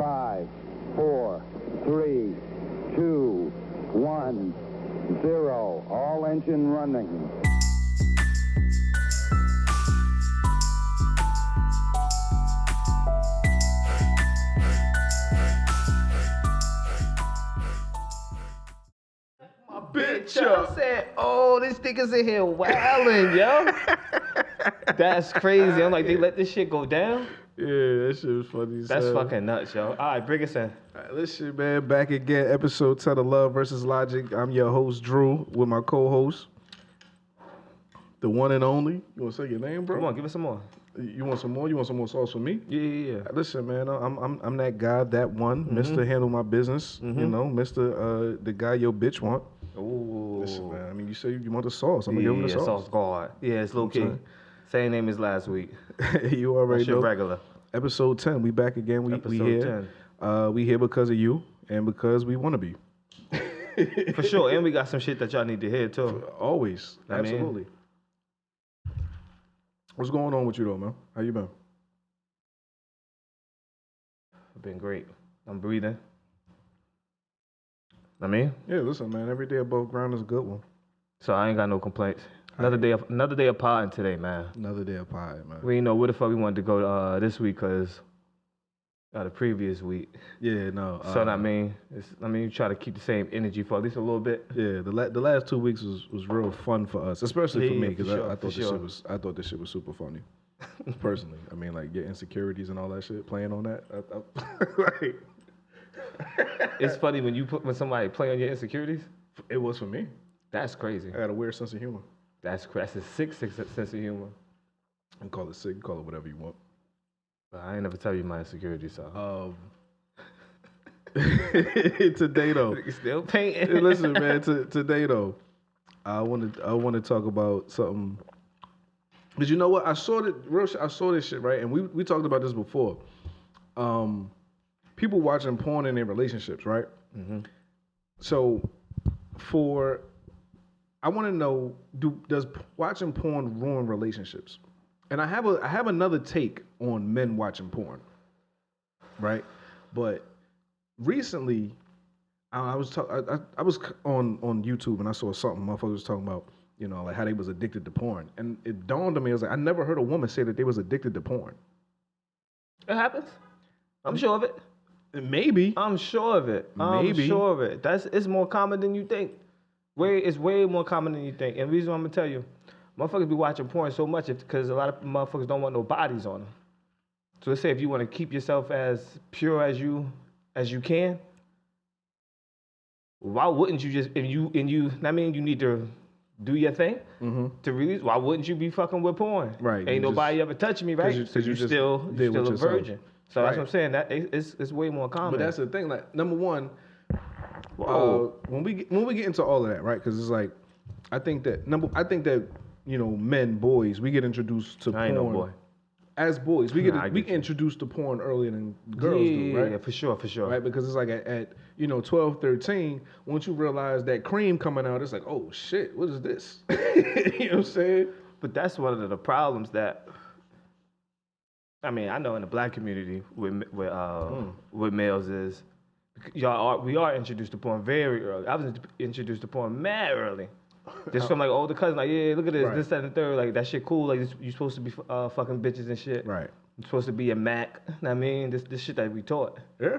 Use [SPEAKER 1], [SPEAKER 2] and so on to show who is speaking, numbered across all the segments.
[SPEAKER 1] 5, 4, 3, 2, 1, 0. All engine running.
[SPEAKER 2] Bitch up. I said, oh, this nigga's in here wildin', yo. That's crazy. I'm like, they let this shit go down?
[SPEAKER 3] Yeah, that shit was funny.
[SPEAKER 2] That's fucking nuts, yo. All right, bring us in.
[SPEAKER 3] All right, listen, man, back again, episode 10 of Love versus Logic. I'm your host, Drew, with my co-host, the one and only. You want to say your name, bro?
[SPEAKER 2] Come on, give us some more.
[SPEAKER 3] You want some more? You want some more sauce for me?
[SPEAKER 2] Yeah.
[SPEAKER 3] Listen, man, I'm that guy, that one, Mr. Handle My Business, you know, Mr. The guy your bitch want.
[SPEAKER 2] Ooh.
[SPEAKER 3] Listen, man, I mean, you say you want the sauce. I'm going to give him the sauce.
[SPEAKER 2] Sauce guard. Yeah, it's low key. Same name as last week.
[SPEAKER 3] You already know.
[SPEAKER 2] Regular.
[SPEAKER 3] Episode 10, we back again. We here.
[SPEAKER 2] 10.
[SPEAKER 3] We here because of you and because we want to be.
[SPEAKER 2] For sure, and we got some shit that y'all need to hear, too.
[SPEAKER 3] Always. Absolutely. What's going on with you, though, man? How you been?
[SPEAKER 2] I've been great. I'm breathing.
[SPEAKER 3] Yeah, listen, man. Every day above ground is a good one.
[SPEAKER 2] So I ain't got no complaints. Another day of potting today, man.
[SPEAKER 3] Another day of pie, man.
[SPEAKER 2] We didn't know where the fuck we wanted to go this week because the previous week.
[SPEAKER 3] Yeah, no.
[SPEAKER 2] So you try to keep the same energy for at least a little bit.
[SPEAKER 3] Yeah, the last 2 weeks was real fun for us, especially for me because I thought this shit was super funny. Personally, I mean, like your insecurities and all that shit, playing on that. Like,
[SPEAKER 2] it's funny when somebody play on your insecurities.
[SPEAKER 3] It was for me.
[SPEAKER 2] That's crazy.
[SPEAKER 3] I got a weird sense of humor.
[SPEAKER 2] That's a sick sense of humor.
[SPEAKER 3] You call it sick, call it whatever you want.
[SPEAKER 2] But I ain't never tell you my insecurities, so.
[SPEAKER 3] Today though,
[SPEAKER 2] still painting.
[SPEAKER 3] Listen, man. Today though, I want to talk about something. But you know what? I saw this shit, right? And we talked about this before. People watching porn in their relationships, right? Mm-hmm. So, I want to know, does watching porn ruin relationships? And I have another take on men watching porn, right? But recently, I was on YouTube and I saw something motherfuckers was talking about, you know, like how they was addicted to porn, and it dawned on me. I was like, I never heard a woman say that they was addicted to porn.
[SPEAKER 2] It happens. I'm sure of it.
[SPEAKER 3] Maybe.
[SPEAKER 2] I'm sure of it.
[SPEAKER 3] Maybe.
[SPEAKER 2] I'm sure of it. It's more common than you think. It's way more common than you think. And the reason I'm gonna tell you, motherfuckers be watching porn so much because a lot of motherfuckers don't want no bodies on them. So let's say if you want to keep yourself as pure as you can, why wouldn't you just you need to do your thing to release? Why wouldn't you be fucking with porn?
[SPEAKER 3] Right.
[SPEAKER 2] Ain't nobody ever touching me, right?
[SPEAKER 3] Because you
[SPEAKER 2] still a virgin. So
[SPEAKER 3] right.
[SPEAKER 2] That's what I'm saying. That it's way more common.
[SPEAKER 3] But that's the thing. Like, number one, when we get into all of that, right? Because it's like, I think that you know, boys, we get introduced to porn.
[SPEAKER 2] I ain't no boy.
[SPEAKER 3] As boys, we get introduced to porn earlier than girls do, right?
[SPEAKER 2] Yeah, for sure.
[SPEAKER 3] Right, because it's like at 12, 13, once you realize that cream coming out, it's like, oh shit, what is this? You know what I'm saying?
[SPEAKER 2] But that's one of the problems that, I mean, I know in the black community with males is, we are introduced to porn very early. I was introduced to porn mad early. Just from like older cousins, like, yeah, look at this,
[SPEAKER 3] right.
[SPEAKER 2] This, that, and the third. Like, that shit cool. Like, you're supposed to be fucking bitches and shit.
[SPEAKER 3] Right.
[SPEAKER 2] You're supposed to be a Mac. I mean, this shit that we taught.
[SPEAKER 3] Yeah.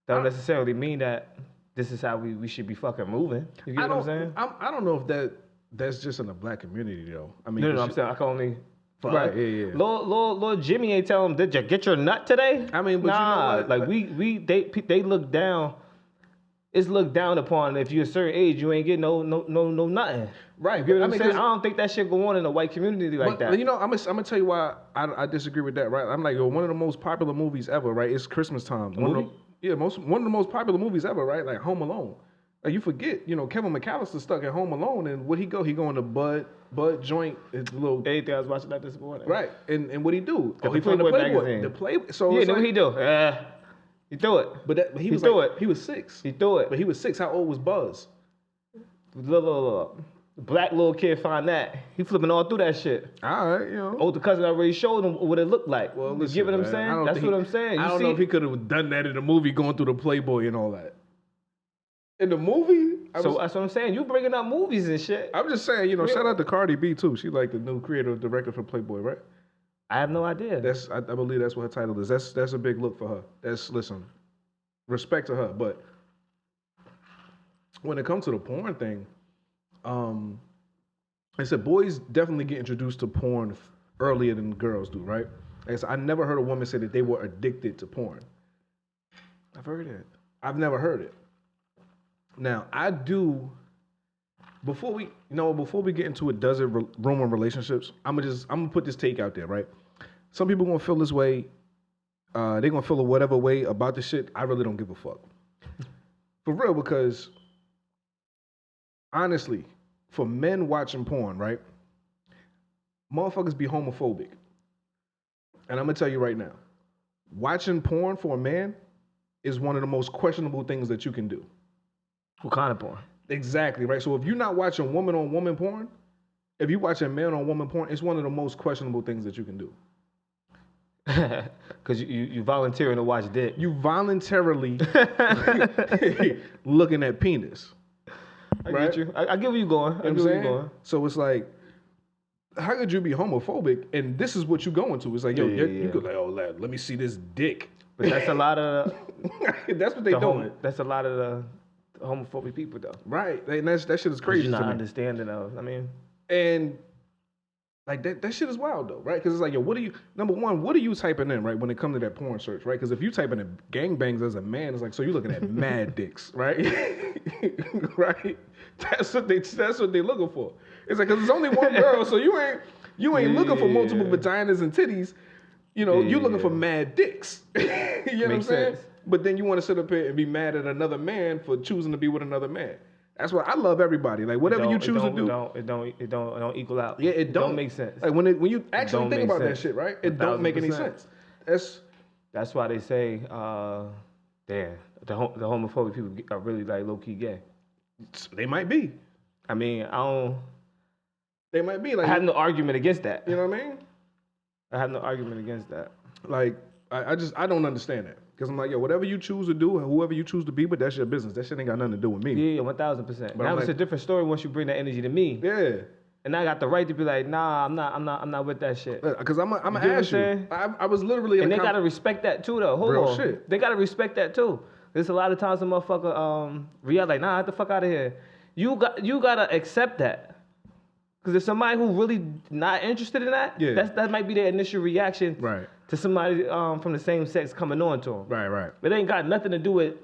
[SPEAKER 2] That don't necessarily mean that this is how we should be fucking moving. You get what I'm saying?
[SPEAKER 3] I don't know if that's just in the black community though. I mean,
[SPEAKER 2] no, I'm saying I can only.
[SPEAKER 3] Right, yeah.
[SPEAKER 2] Lord Jimmy ain't telling him, did you get your nut today?
[SPEAKER 3] I mean, but
[SPEAKER 2] nah,
[SPEAKER 3] you know what?
[SPEAKER 2] Like they look down. It's looked down upon. If you're a certain age, you ain't getting no nothing.
[SPEAKER 3] Right.
[SPEAKER 2] You know what I'm saying? I don't think that shit go on in a white community like that.
[SPEAKER 3] You know, I'm gonna tell you why I disagree with that. Right. I'm like, one of the most popular movies ever. Right. It's Christmas time. One of the most popular movies ever. Right. Like Home Alone. Like, you forget, you know, Kevin McAllister stuck at Home Alone, and where'd he go? He go in the Bud joint. It's a little.
[SPEAKER 2] Anything I was watching that this morning.
[SPEAKER 3] Right. And what'd he do?
[SPEAKER 2] He played the Playboy.
[SPEAKER 3] The Playboy. So
[SPEAKER 2] yeah, what he do? He threw it.
[SPEAKER 3] He was 6.
[SPEAKER 2] He threw it.
[SPEAKER 3] But he was 6. How old was Buzz?
[SPEAKER 2] Look. Black little kid find that. He flipping all through that shit.
[SPEAKER 3] All right, you know.
[SPEAKER 2] Older cousin already showed him what it looked like.
[SPEAKER 3] Well,
[SPEAKER 2] you
[SPEAKER 3] listen,
[SPEAKER 2] get what I'm
[SPEAKER 3] man,
[SPEAKER 2] saying? That's what I'm saying.
[SPEAKER 3] I don't know if he could have done that in the movie, going through the Playboy and all that. In the movie?
[SPEAKER 2] That's what I'm saying. You bringing up movies and shit.
[SPEAKER 3] I'm just saying, you know, shout out to Cardi B, too. She like the new creative director for Playboy, right?
[SPEAKER 2] I have no idea.
[SPEAKER 3] I believe that's what her title is. That's a big look for her. Listen, respect to her. But when it comes to the porn thing, I said boys definitely get introduced to porn earlier than girls do, right? I never heard a woman say that they were addicted to porn.
[SPEAKER 2] I've heard it.
[SPEAKER 3] I've never heard it. Now, I do. Before we get into it, does it ruin relationships? I'm gonna put this take out there, right? Some people gonna feel this way. They're gonna feel a whatever way about the shit. I really don't give a fuck. For real, because honestly, for men watching porn, right? Motherfuckers be homophobic. And I'm gonna tell you right now, watching porn for a man is one of the most questionable things that you can do.
[SPEAKER 2] What kind of porn?
[SPEAKER 3] Exactly, right? So if you're not watching woman-on-woman porn, if you're watching man-on-woman porn, it's one of the most questionable things that you can do.
[SPEAKER 2] Because you volunteering to watch dick.
[SPEAKER 3] You voluntarily looking at penis.
[SPEAKER 2] I
[SPEAKER 3] right?
[SPEAKER 2] get you. I get where you going. I get where you going.
[SPEAKER 3] So it's like, how could you be homophobic and this is what you going to? It's like, yo, you could like, oh, let me see this dick.
[SPEAKER 2] But that's a lot of
[SPEAKER 3] that's what they doing.
[SPEAKER 2] That's a lot of the homophobic people though.
[SPEAKER 3] Right. And that shit is crazy.
[SPEAKER 2] You're not
[SPEAKER 3] to me.
[SPEAKER 2] understanding of. I mean,
[SPEAKER 3] and like that shit is wild though, right? Because it's like, yo, number one, what are you typing in, right? When it comes to that porn search, right? Because if you typing in gangbangs as a man, it's like, so you're looking at mad dicks, right? Right? That's what they looking for. It's like, because there's only one girl, so you ain't looking for multiple vaginas and titties. You know, you're looking for mad dicks. You know what I'm saying?
[SPEAKER 2] Sense.
[SPEAKER 3] But then you want to sit up here and be mad at another man for choosing to be with another man. That's why I love everybody. Like whatever you choose to do,
[SPEAKER 2] it don't equal out.
[SPEAKER 3] Yeah, it don't
[SPEAKER 2] make sense.
[SPEAKER 3] Like when you actually think about that shit, right? It don't make any
[SPEAKER 2] 1000%.
[SPEAKER 3] sense.
[SPEAKER 2] That's why they say, damn, the homophobic people are really like low key gay.
[SPEAKER 3] They might be.
[SPEAKER 2] I mean,
[SPEAKER 3] They might be. Like,
[SPEAKER 2] I have no argument against that.
[SPEAKER 3] You know what I mean?
[SPEAKER 2] I have no argument against that.
[SPEAKER 3] Like I don't understand that. Because I'm like, yo, whatever you choose to do, whoever you choose to be with, that's your business. That shit ain't got nothing to do with me.
[SPEAKER 2] Yeah, 1000%. Now it's a different story once you bring that energy to me.
[SPEAKER 3] Yeah.
[SPEAKER 2] And I got the right to be like, nah, I'm not with that shit.
[SPEAKER 3] Because I'm gonna ask you. I was literally.
[SPEAKER 2] And they gotta respect that too, though. Hold on.
[SPEAKER 3] Shit.
[SPEAKER 2] They gotta respect that too. There's a lot of times a motherfucker react like, nah, get the fuck out of here. You gotta accept that. Because if somebody who really not interested in that, that might be their initial reaction.
[SPEAKER 3] Right.
[SPEAKER 2] To somebody from the same sex coming on to them.
[SPEAKER 3] Right.
[SPEAKER 2] But it ain't got nothing to do with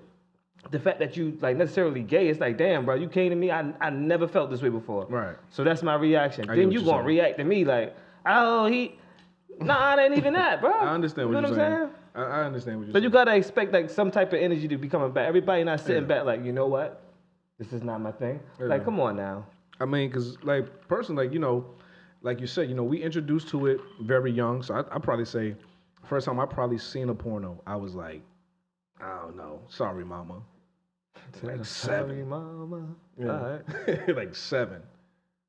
[SPEAKER 2] the fact that you like necessarily gay. It's like, damn, bro, you came to me. I never felt this way before.
[SPEAKER 3] Right.
[SPEAKER 2] So that's my reaction. Then you gonna react to me like, oh, nah, it ain't even that, bro.
[SPEAKER 3] I understand what you're saying. I understand what you're saying.
[SPEAKER 2] So you gotta expect like some type of energy to be coming back. Everybody not sitting back like, you know what? This is not my thing. Yeah. Like, come on now.
[SPEAKER 3] I mean, because like personally, like, you know, like you said, you know, we introduced to it very young. So I probably say. First time I probably seen a porno, I was like, I don't know, sorry, mama. Like 7.
[SPEAKER 2] Sorry, mama.
[SPEAKER 3] Yeah.
[SPEAKER 2] All right.
[SPEAKER 3] Like 7. You know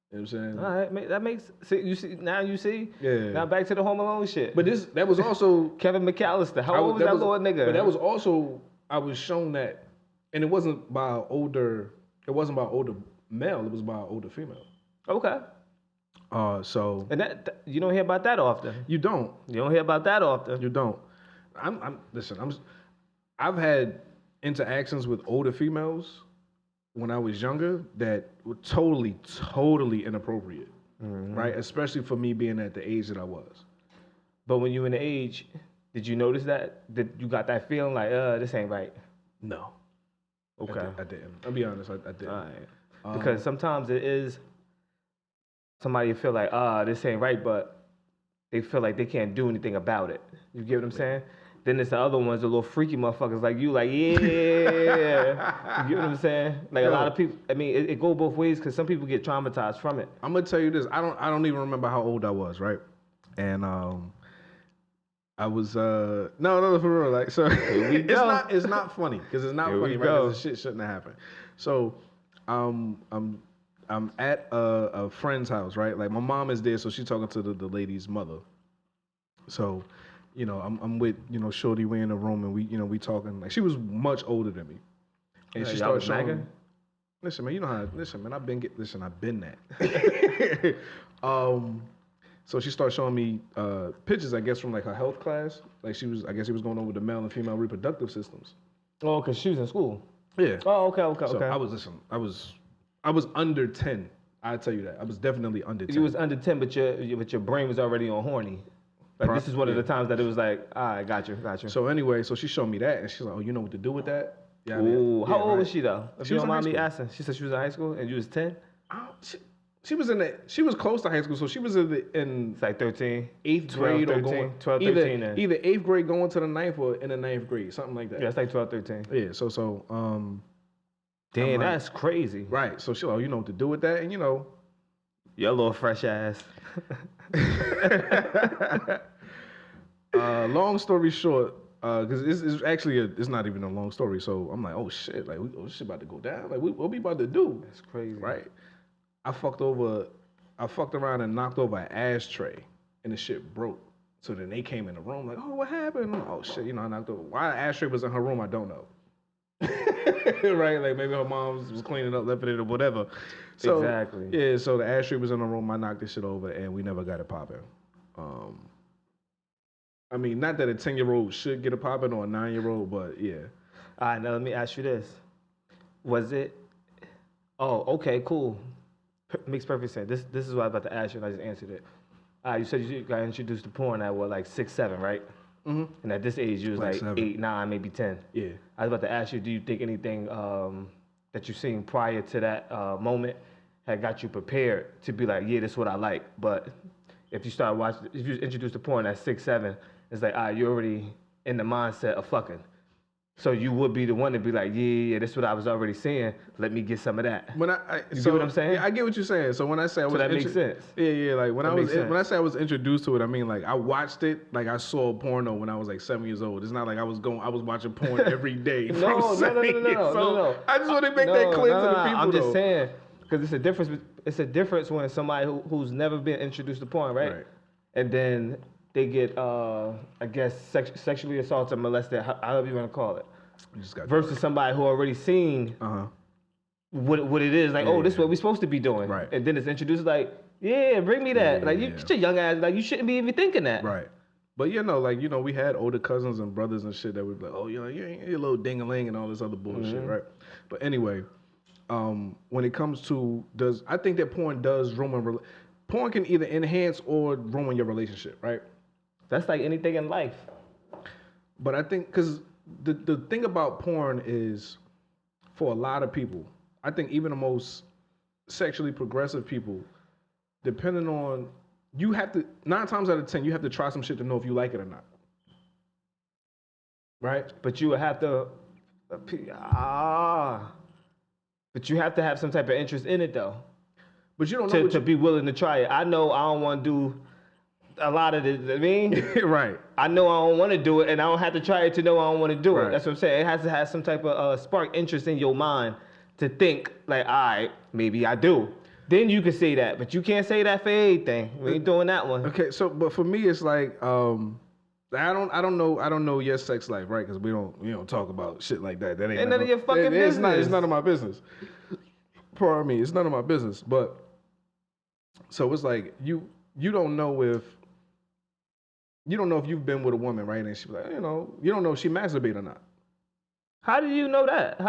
[SPEAKER 3] what I'm saying?
[SPEAKER 2] All right, that makes you see.
[SPEAKER 3] Yeah.
[SPEAKER 2] Now back to the Home Alone shit.
[SPEAKER 3] But that was also
[SPEAKER 2] Kevin McAllister. How old was that little nigga?
[SPEAKER 3] But that was also I was shown that, and it wasn't by older male. It was by an older female.
[SPEAKER 2] Okay.
[SPEAKER 3] So
[SPEAKER 2] and that you don't hear about that often.
[SPEAKER 3] You don't.
[SPEAKER 2] You don't hear about that often.
[SPEAKER 3] You don't. I've had interactions with older females when I was younger that were totally inappropriate, right? Especially for me being at the age that I was.
[SPEAKER 2] But when you in the age, did you notice that? Did you got that feeling like, this ain't right?
[SPEAKER 3] No.
[SPEAKER 2] Okay.
[SPEAKER 3] I didn't. I'll be honest. I didn't.
[SPEAKER 2] All right. Because sometimes it is. Somebody feel like, this ain't right, but they feel like they can't do anything about it. You get what I'm saying? Then there's the other ones, the little freaky motherfuckers like you, like, yeah. You get what I'm saying? Like a lot of people, I mean, it go both ways because some people get traumatized from it.
[SPEAKER 3] I'm gonna tell you this. I don't even remember how old I was, right? And I was no, for real. Like, so it's not funny because it's not funny, right? Because the shit shouldn't have happened. So I'm I'm at a friend's house, right? Like my mom is there, so she's talking to the lady's mother. So, I'm with Shorty. We in the room and we talking. Like she was much older than me, and she started showing.
[SPEAKER 2] Nagging?
[SPEAKER 3] Listen, man, you know how. Listen, man, I've been that. So she started showing me pictures, I guess, from like her health class. Like I guess she was going over the male and female reproductive systems.
[SPEAKER 2] Oh, because she was in school.
[SPEAKER 3] Yeah.
[SPEAKER 2] Oh, okay.
[SPEAKER 3] So I was under 10. I tell you that. I was definitely under 10.
[SPEAKER 2] You was under 10, but your brain was already on horny. Like this is one of the times that it was like, all right, got you.
[SPEAKER 3] So anyway, so she showed me that, and she's like, oh, you know what to do with that?
[SPEAKER 2] Yeah. Ooh, how old was she though? If
[SPEAKER 3] she
[SPEAKER 2] you
[SPEAKER 3] was
[SPEAKER 2] don't mind me
[SPEAKER 3] school.
[SPEAKER 2] asking, she said she was in high school and you was 10.
[SPEAKER 3] She was close to high school, so she was in
[SPEAKER 2] it's like 13,
[SPEAKER 3] 8th
[SPEAKER 2] 12,
[SPEAKER 3] grade
[SPEAKER 2] 13,
[SPEAKER 3] or going
[SPEAKER 2] 12, 13
[SPEAKER 3] either 8th grade going to the 9th or in the 9th grade, something like that.
[SPEAKER 2] Yeah, it's like 12, 13.
[SPEAKER 3] Yeah, so
[SPEAKER 2] damn, that's crazy.
[SPEAKER 3] Right. So she's like, oh, you know what to do with that, and
[SPEAKER 2] your little fresh ass.
[SPEAKER 3] Long story short, because it's actually it's not even a long story. So I'm like, oh shit, like shit about to go down. Like what we about to do?
[SPEAKER 2] That's crazy,
[SPEAKER 3] right? I fucked around and knocked over an ashtray, and the shit broke. So then they came in the room like, oh, what happened? Oh shit, I knocked over. Why the ashtray was in her room, I don't know. Right? Like maybe her mom was cleaning up, left it in or whatever. So,
[SPEAKER 2] exactly.
[SPEAKER 3] Yeah. So the ashtray was in the room. I knocked this shit over, and we never got it popping. I mean, not that a 10-year-old should get a popping or a 9-year-old, but yeah.
[SPEAKER 2] All right, now let me ask you this. Was it... Oh, okay, cool. Makes perfect sense. This is what I was about to ask you, and I just answered it. You said you got introduced to porn at, what, like 6, 7, right? Mm-hmm. And at this age, you was like 8, 9, maybe 10.
[SPEAKER 3] Yeah.
[SPEAKER 2] I was about to ask you, do you think anything that you've seen prior to that moment had got you prepared to be like, yeah, this is what I like, but... If you introduced to porn at 6, 7, it's like, you're already in the mindset of fucking. So you would be the one to be like, yeah, this is what I was already seeing. Let me get some of that.
[SPEAKER 3] When
[SPEAKER 2] you get what I'm saying?
[SPEAKER 3] Yeah, I get what you're saying. So when I say I was,
[SPEAKER 2] so that makes sense.
[SPEAKER 3] Yeah. Like when I say I was introduced to it, I mean like I watched it. Like I saw porno when I was like 7 years old. It's not like I was watching porn every day.
[SPEAKER 2] No.
[SPEAKER 3] I just want to make that clear to the people.
[SPEAKER 2] I'm just saying because it's a difference. It's a difference when somebody who's never been introduced to porn, right? And then they get, I guess, sexually assaulted, molested, however you want to call it, versus somebody who already seen what it is. Like, this is what we're supposed to be doing.
[SPEAKER 3] Right.
[SPEAKER 2] And then it's introduced like, yeah, bring me that. Like, you get your young ass, like, you shouldn't be even thinking that.
[SPEAKER 3] Right. But, we had older cousins and brothers and shit that would be like, oh, you're a little ding-a-ling and all this other bullshit, right? But anyway... when it comes to I think that porn does ruin porn can either enhance or ruin your relationship, right?
[SPEAKER 2] That's like anything in life.
[SPEAKER 3] But I think because the thing about porn is for a lot of people, I think even the most sexually progressive people, depending on 9 times out of 10 you have to try some shit to know if you like it or not, right?
[SPEAKER 2] But you would have to But you have to have some type of interest in it, though.
[SPEAKER 3] But you don't know
[SPEAKER 2] to be willing to try it. I know I don't want to do a lot of it. I mean,
[SPEAKER 3] right.
[SPEAKER 2] I know I don't want to do it, and I don't have to try it to know I don't want to do it. That's what I'm saying. It has to have some type of spark interest in your mind to think like, all right, maybe I do. Then you can say that, but you can't say that for everything. We ain't doing that one.
[SPEAKER 3] Okay, so but for me, it's like I don't know your sex life, right? Because we don't talk about shit like that. That ain't
[SPEAKER 2] none of your fucking business.
[SPEAKER 3] It's none of my business. Pardon me, it's none of my business. But so it's like you don't know if you've been with a woman, right? And she's like, you don't know if she masturbate or not.
[SPEAKER 2] How do you know that?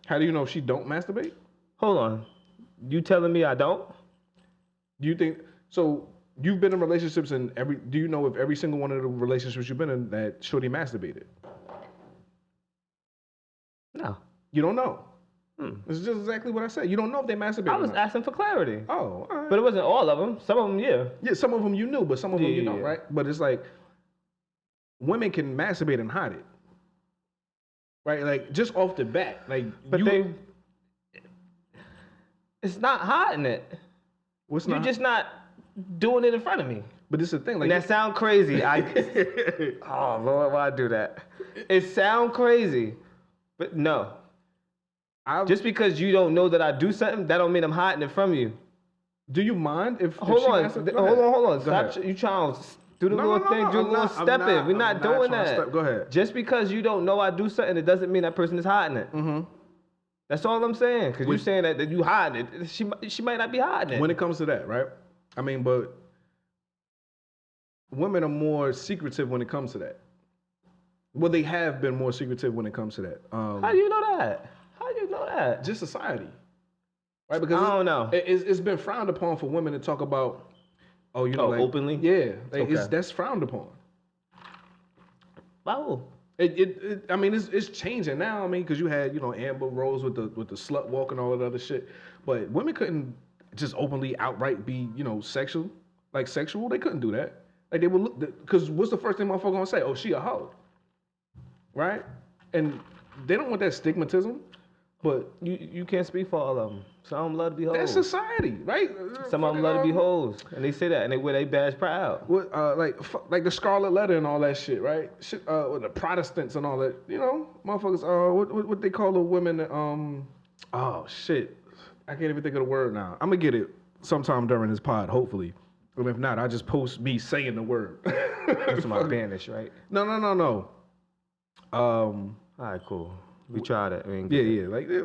[SPEAKER 3] How do you know if she don't masturbate?
[SPEAKER 2] Hold on, you telling me I don't?
[SPEAKER 3] Do you think so? You've been in relationships and do you know if every single one of the relationships you've been in that shorty masturbated?
[SPEAKER 2] No.
[SPEAKER 3] You don't know. It's just exactly what I said. You don't know if they masturbated. I
[SPEAKER 2] was asking for clarity.
[SPEAKER 3] Oh, all right.
[SPEAKER 2] But it wasn't all of them. Some of them, yeah.
[SPEAKER 3] Yeah, some of them you knew, but some of them you don't, right? But it's like women can masturbate and hide it. Right? Like just off the bat. Like
[SPEAKER 2] it's not hiding it.
[SPEAKER 3] What's
[SPEAKER 2] You're just not doing it in front of me.
[SPEAKER 3] But this is the thing. Like,
[SPEAKER 2] that sound crazy. Oh, Lord, why I do that? It sound crazy. But no. Just because you don't know that I do something, that don't mean I'm hiding it from you.
[SPEAKER 3] Do you mind if
[SPEAKER 2] Hold
[SPEAKER 3] she
[SPEAKER 2] on.
[SPEAKER 3] answered-
[SPEAKER 2] Hold on.
[SPEAKER 3] Go
[SPEAKER 2] Stop.
[SPEAKER 3] ahead.
[SPEAKER 2] You trying to do the
[SPEAKER 3] No,
[SPEAKER 2] little
[SPEAKER 3] no,
[SPEAKER 2] thing,
[SPEAKER 3] no,
[SPEAKER 2] do a
[SPEAKER 3] I'm
[SPEAKER 2] little
[SPEAKER 3] not-
[SPEAKER 2] step
[SPEAKER 3] I'm
[SPEAKER 2] in.
[SPEAKER 3] not-
[SPEAKER 2] We're
[SPEAKER 3] I'm
[SPEAKER 2] not
[SPEAKER 3] not
[SPEAKER 2] doing
[SPEAKER 3] trying to
[SPEAKER 2] that.
[SPEAKER 3] step- go ahead.
[SPEAKER 2] Just because you don't know I do something, it doesn't mean that person is hiding it.
[SPEAKER 3] Mm-hmm.
[SPEAKER 2] That's all I'm saying. Because you're saying that you hiding it. She might not be hiding it.
[SPEAKER 3] When it comes to that, right? I mean, but women are more secretive when it comes to that. Well, they have been more secretive when it comes to that.
[SPEAKER 2] How do you know that? How do you know that?
[SPEAKER 3] Just society, right? Because
[SPEAKER 2] I don't know.
[SPEAKER 3] It's been frowned upon for women to talk about. Oh, you know, like,
[SPEAKER 2] openly.
[SPEAKER 3] Yeah, like
[SPEAKER 2] Okay.
[SPEAKER 3] that's frowned upon.
[SPEAKER 2] Wow.
[SPEAKER 3] I mean, it's changing now. I mean, because you had Amber Rose with the slut walk and all that other shit, but women couldn't just openly outright be sexual. They couldn't do that. Like they would look, because what's the first thing motherfucker gonna say? Oh, she a hoe, right? And they don't want that stigmatism, but
[SPEAKER 2] You can't speak for all of them. Some of them love to be hoes.
[SPEAKER 3] that's society, right?
[SPEAKER 2] Some of them love to be hoes, and they say that, and they wear their badge proud.
[SPEAKER 3] What, like the Scarlet Letter and all that shit, right? Shit, with the Protestants and all that, motherfuckers. What they call the women? Oh shit, I can't even think of the word now. I'm gonna get it sometime during this pod, hopefully. And if not, I just post me saying the word.
[SPEAKER 2] That's my banish, right?
[SPEAKER 3] No.
[SPEAKER 2] All right, cool. We tried it.
[SPEAKER 3] Yeah,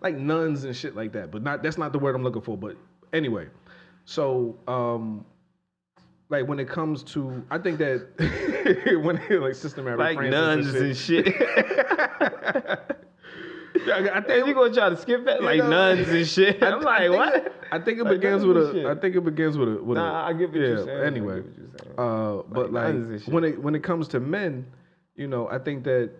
[SPEAKER 3] like nuns and shit like that. But that's not the word I'm looking for. But anyway, so like when it comes to, I think that when like Sister Mary
[SPEAKER 2] like
[SPEAKER 3] Francis
[SPEAKER 2] nuns and shit.
[SPEAKER 3] Yeah, I think
[SPEAKER 2] you gonna try to skip that like nuns and shit. I'm like, what?
[SPEAKER 3] I think it
[SPEAKER 2] Like
[SPEAKER 3] begins
[SPEAKER 2] nuns
[SPEAKER 3] with
[SPEAKER 2] and
[SPEAKER 3] a.
[SPEAKER 2] shit.
[SPEAKER 3] I think it begins with a.
[SPEAKER 2] Nah, I get what you're saying.
[SPEAKER 3] Anyway,
[SPEAKER 2] I get what you're saying.
[SPEAKER 3] but
[SPEAKER 2] Like nuns and
[SPEAKER 3] like
[SPEAKER 2] shit.
[SPEAKER 3] when it comes to men, I think that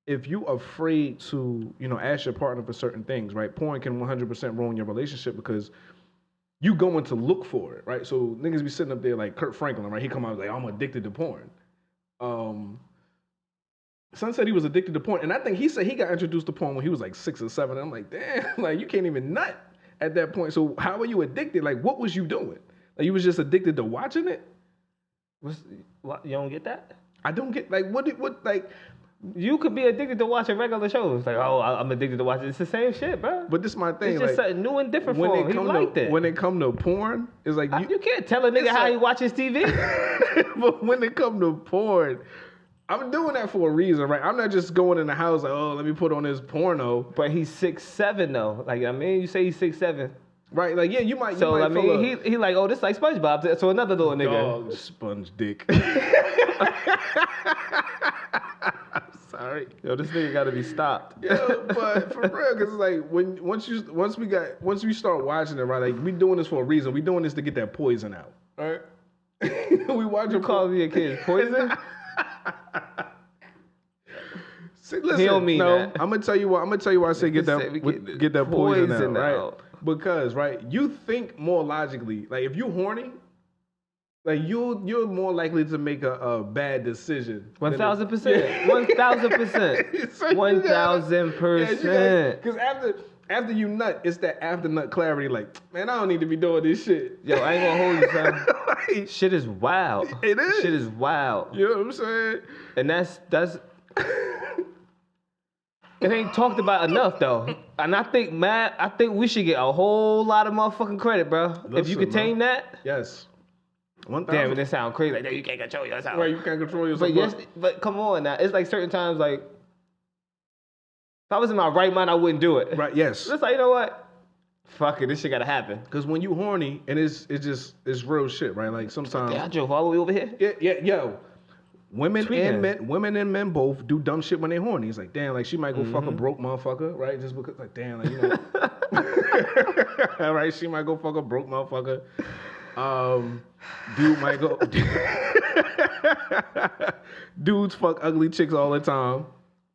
[SPEAKER 3] if you afraid to ask your partner for certain things, right? Porn can 100% ruin your relationship because you going to look for it, right? So niggas be sitting up there like Kurt Franklin, right? He come out like, I'm addicted to porn. Son said he was addicted to porn, and I think he said he got introduced to porn when he was like 6 or 7. And I'm like, damn, like you can't even nut at that point. So how were you addicted? Like, what was you doing? Like, you was just addicted to watching it?
[SPEAKER 2] What, you don't get that?
[SPEAKER 3] I don't get like what like.
[SPEAKER 2] You could be addicted to watching regular shows. Like, oh, I'm addicted to watching. It's the same shit, bro.
[SPEAKER 3] But this is my thing.
[SPEAKER 2] It's just
[SPEAKER 3] like,
[SPEAKER 2] something new and different for him. He liked it.
[SPEAKER 3] When it come to porn, it's like
[SPEAKER 2] You can't tell a nigga how he watches TV.
[SPEAKER 3] But when it come to porn, I'm doing that for a reason, right? I'm not just going in the house like, oh, let me put on this porno.
[SPEAKER 2] But he's 6'7" though. Like, I mean, you say he's 6'7".
[SPEAKER 3] Right, like you might.
[SPEAKER 2] So
[SPEAKER 3] you might
[SPEAKER 2] I mean, he like, oh, this like SpongeBob. So another little nigga.
[SPEAKER 3] Dog, sponge dick. Sorry.
[SPEAKER 2] Yo, this nigga got to be stopped.
[SPEAKER 3] Yo, but for real, cause it's like once we start watching it, right? Like we doing this for a reason. We doing this to get that poison out. All right. We watch.
[SPEAKER 2] You calling your kids poison?
[SPEAKER 3] See, listen,
[SPEAKER 2] He don't mean that.
[SPEAKER 3] I'm gonna tell you why. I say get that poison out, right? Because you think more logically. Like if you horny, like you're more likely to make a bad decision.
[SPEAKER 2] 1,000%. 1,000%. 1,000%.
[SPEAKER 3] Because after you nut, it's that after nut clarity. Like, man, I don't need to be doing this shit.
[SPEAKER 2] Yo, I ain't gonna hold you, son.
[SPEAKER 3] Like,
[SPEAKER 2] shit is wild.
[SPEAKER 3] It is.
[SPEAKER 2] Shit is wild.
[SPEAKER 3] You know what I'm saying?
[SPEAKER 2] And that's. It ain't talked about enough though, and I think we should get a whole lot of motherfucking credit, bro. If you could tame that.
[SPEAKER 3] Yes. 1,000.
[SPEAKER 2] Damn, it sound crazy. Like, you can't control yourself.
[SPEAKER 3] Right, you can't control yourself.
[SPEAKER 2] But come on now. It's like certain times, like, if I was in my right mind, I wouldn't do it.
[SPEAKER 3] Right, yes.
[SPEAKER 2] It's like, you know what? Fuck it, this shit gotta happen.
[SPEAKER 3] Because when you horny, and it's real shit, right? Like sometimes.
[SPEAKER 2] Yeah, I drove all the way over here.
[SPEAKER 3] Yeah, yo. Women and men both do dumb shit when they horny. It's like, damn, like she might go fuck a broke motherfucker, right? Just because, like, damn, like, all right, she might go fuck a broke motherfucker. Dude might go. Dudes fuck ugly chicks all the time.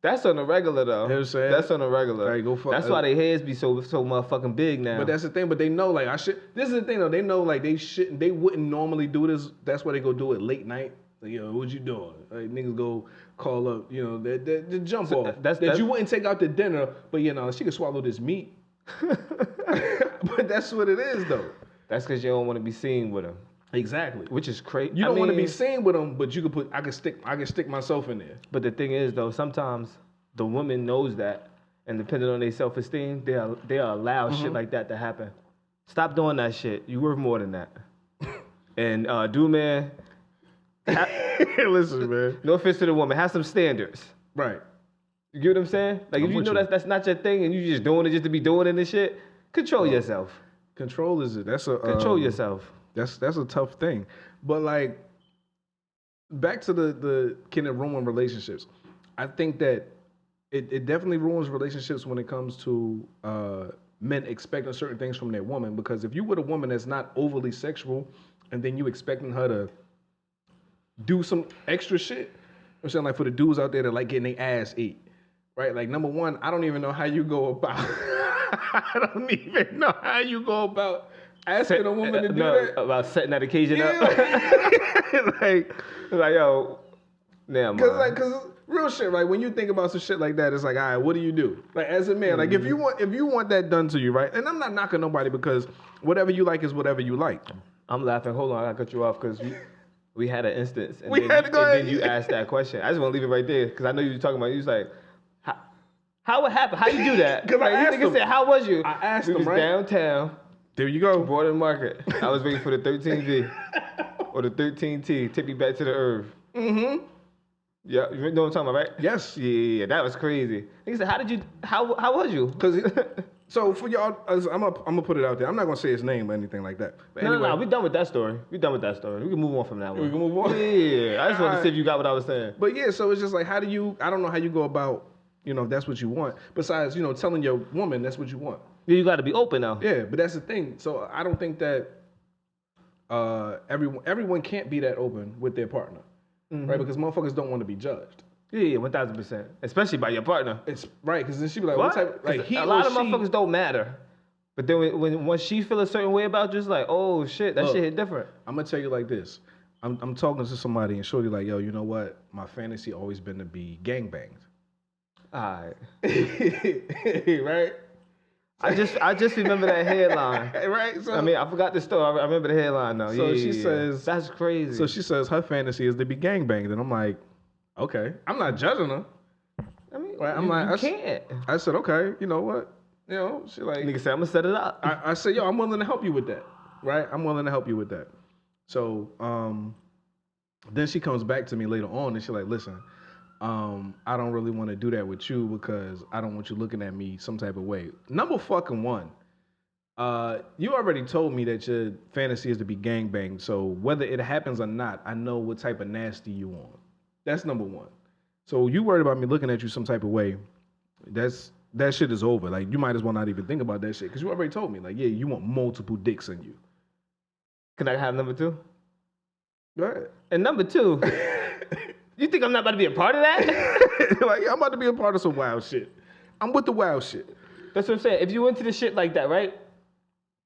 [SPEAKER 2] That's on the regular though.
[SPEAKER 3] You know what I'm saying?
[SPEAKER 2] That's on the regular.
[SPEAKER 3] Right, go fuck.
[SPEAKER 2] That's why their heads be so motherfucking big now.
[SPEAKER 3] But that's the thing. But they know, like, this is the thing though. They know, like, they wouldn't normally do this. That's why they go do it late night. Like, yo, what you doing? Like, niggas go call up, the jump off. That you wouldn't take out to dinner, but she can swallow this meat. But that's what it is, though.
[SPEAKER 2] That's because you don't want to be seen with him.
[SPEAKER 3] Exactly.
[SPEAKER 2] Which is crazy.
[SPEAKER 3] You don't want to be seen with him, but you can I can stick myself in there.
[SPEAKER 2] But the thing is, though, sometimes the woman knows that, and depending on their self-esteem, they'll allow shit like that to happen. Stop doing that shit. You worth more than that. And dude, man,
[SPEAKER 3] listen, man.
[SPEAKER 2] no offense to the woman, have some standards.
[SPEAKER 3] Right.
[SPEAKER 2] You get what I'm saying? Like if you know that's not your thing and you just doing it just to be doing it and shit, control yourself.
[SPEAKER 3] Control is it? That's a
[SPEAKER 2] Control yourself.
[SPEAKER 3] That's a tough thing. But like, back to the can it ruin relationships? I think that it definitely ruins relationships when it comes to men expecting certain things from their woman. Because if you with a woman that's not overly sexual, and then you expecting her to do some extra shit, I'm saying, like for the dudes out there that like getting their ass ate, right? Like number one, I don't even know how you go about. I don't even know how you go about asking a woman to do that.
[SPEAKER 2] About setting that occasion up. like yo, damn.
[SPEAKER 3] Cause real shit, right? When you think about some shit like that, it's like, all right, what do you do? Like as a man, like if you want that done to you, right? And I'm not knocking nobody because whatever you like is whatever you like.
[SPEAKER 2] I'm laughing. Hold on, I cut you off because we had an instance, and
[SPEAKER 3] then
[SPEAKER 2] you asked that question. I just want to leave it right there because I know you were talking about. You was like, how it happened? How you do that?
[SPEAKER 3] Because
[SPEAKER 2] like,
[SPEAKER 3] I asked him.
[SPEAKER 2] Said, how was you?
[SPEAKER 3] I asked him,
[SPEAKER 2] was
[SPEAKER 3] right?
[SPEAKER 2] Downtown.
[SPEAKER 3] There you go.
[SPEAKER 2] Border Market. I was waiting for the 13V or the 13T. Take me back to the earth. Mm-hmm. Yeah, you know what I'm talking about, right?
[SPEAKER 3] Yes.
[SPEAKER 2] Yeah, that was crazy. He said, how was you?
[SPEAKER 3] Because so for y'all, I'm gonna put it out there. I'm not gonna say his name or anything like that. But
[SPEAKER 2] No,
[SPEAKER 3] anyway,
[SPEAKER 2] we done with that story. We can move on from that one.
[SPEAKER 3] We can move on?
[SPEAKER 2] Yeah, I just wanted to see if you got what I was saying.
[SPEAKER 3] But yeah, so it's just like, I don't know how you go about, if that's what you want. Besides, telling your woman that's what you want.
[SPEAKER 2] Yeah, you got to be open now.
[SPEAKER 3] Yeah, but that's the thing. So I don't think that everyone can't be that open with their partner, right? Because motherfuckers don't want to be judged.
[SPEAKER 2] Yeah, 1,000%. Especially by your partner.
[SPEAKER 3] It's right, because then she be like,
[SPEAKER 2] what
[SPEAKER 3] type? Like
[SPEAKER 2] a lot of motherfuckers don't matter. But then when she feel a certain way about you, it's like, oh shit, that shit hit different. I'm
[SPEAKER 3] gonna tell you like this. I'm talking to somebody and shorty like, yo, you know what? My fantasy always been to be gangbanged.
[SPEAKER 2] Alright.
[SPEAKER 3] Right?
[SPEAKER 2] I just remember that headline.
[SPEAKER 3] Right? So,
[SPEAKER 2] I mean, I forgot the story. I remember the headline though.
[SPEAKER 3] So
[SPEAKER 2] yeah,
[SPEAKER 3] she says,
[SPEAKER 2] that's crazy.
[SPEAKER 3] So she says her fantasy is to be gangbanged, and I'm like, okay. I'm not judging her.
[SPEAKER 2] I mean,
[SPEAKER 3] right?
[SPEAKER 2] you can't.
[SPEAKER 3] I said, okay. You know what? She like.
[SPEAKER 2] Nigga said, I'm gonna set it up.
[SPEAKER 3] I said, yo, I'm willing to help you with that. Right? I'm willing to help you with that. So then she comes back to me later on, and she's like, listen, I don't really want to do that with you because I don't want you looking at me some type of way. Number fucking one, you already told me that your fantasy is to be gangbanged. So whether it happens or not, I know what type of nasty you on. That's number one. So you worried about me looking at you some type of way. That shit is over. Like, you might as well not even think about that shit because you already told me, like, yeah, you want multiple dicks in you.
[SPEAKER 2] Can I have number two?
[SPEAKER 3] Go ahead.
[SPEAKER 2] And number two, you think I'm not about to be a part of that?
[SPEAKER 3] Like, I'm about to be a part of some wild shit. I'm with the wild shit.
[SPEAKER 2] That's what I'm saying. If you into the shit like that, right?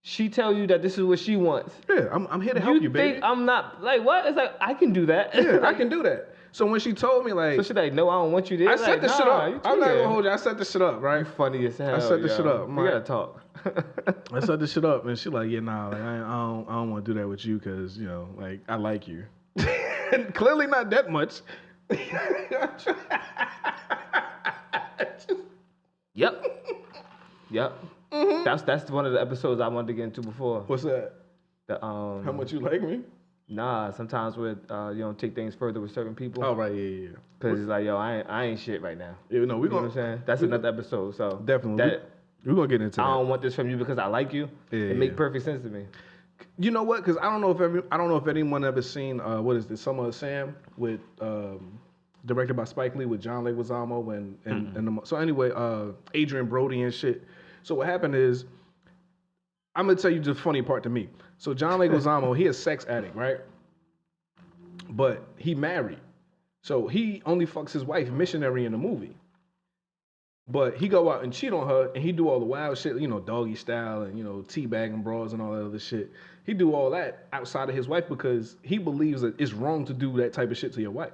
[SPEAKER 2] She tell you that this is what she wants.
[SPEAKER 3] Yeah, I'm here to help you, baby.
[SPEAKER 2] You think I'm not, like, what? It's like, I can do that.
[SPEAKER 3] Yeah, I can do that. So when she told me, like...
[SPEAKER 2] So she like, no, I don't want you there.
[SPEAKER 3] I set this shit up. I'm not gonna hold you. I set this shit up, right?
[SPEAKER 2] You funny as hell,
[SPEAKER 3] I set this shit up.
[SPEAKER 2] We gotta talk.
[SPEAKER 3] I set this shit up, and she like, yeah, nah, like, I don't want to do that with you because, like, I like you. Clearly not that much.
[SPEAKER 2] Yep. Mm-hmm. That's one of the episodes I wanted to get into before.
[SPEAKER 3] What's that?
[SPEAKER 2] How
[SPEAKER 3] much you like me?
[SPEAKER 2] Nah, sometimes with you don't take things further with certain people.
[SPEAKER 3] Oh right, yeah.
[SPEAKER 2] Because it's like, yo, I ain't shit right now.
[SPEAKER 3] Yeah, no, we
[SPEAKER 2] know what I'm saying? That's another episode. So
[SPEAKER 3] definitely, we're gonna get into that.
[SPEAKER 2] I don't want this from you because I like you.
[SPEAKER 3] Yeah,
[SPEAKER 2] it make perfect sense to me.
[SPEAKER 3] You know what? Because I don't know if anyone ever seen what is this? Summer of Sam with directed by Spike Lee with John Leguizamo and so anyway, Adrian Brody and shit. So what happened is, I'm gonna tell you the funny part to me. So John Leguizamo, he a sex addict, right? But he married, so he only fucks his wife missionary in the movie. But he go out and cheat on her, and he do all the wild shit, doggy style, and teabagging bras and all that other shit. He do all that outside of his wife because he believes that it's wrong to do that type of shit to your wife.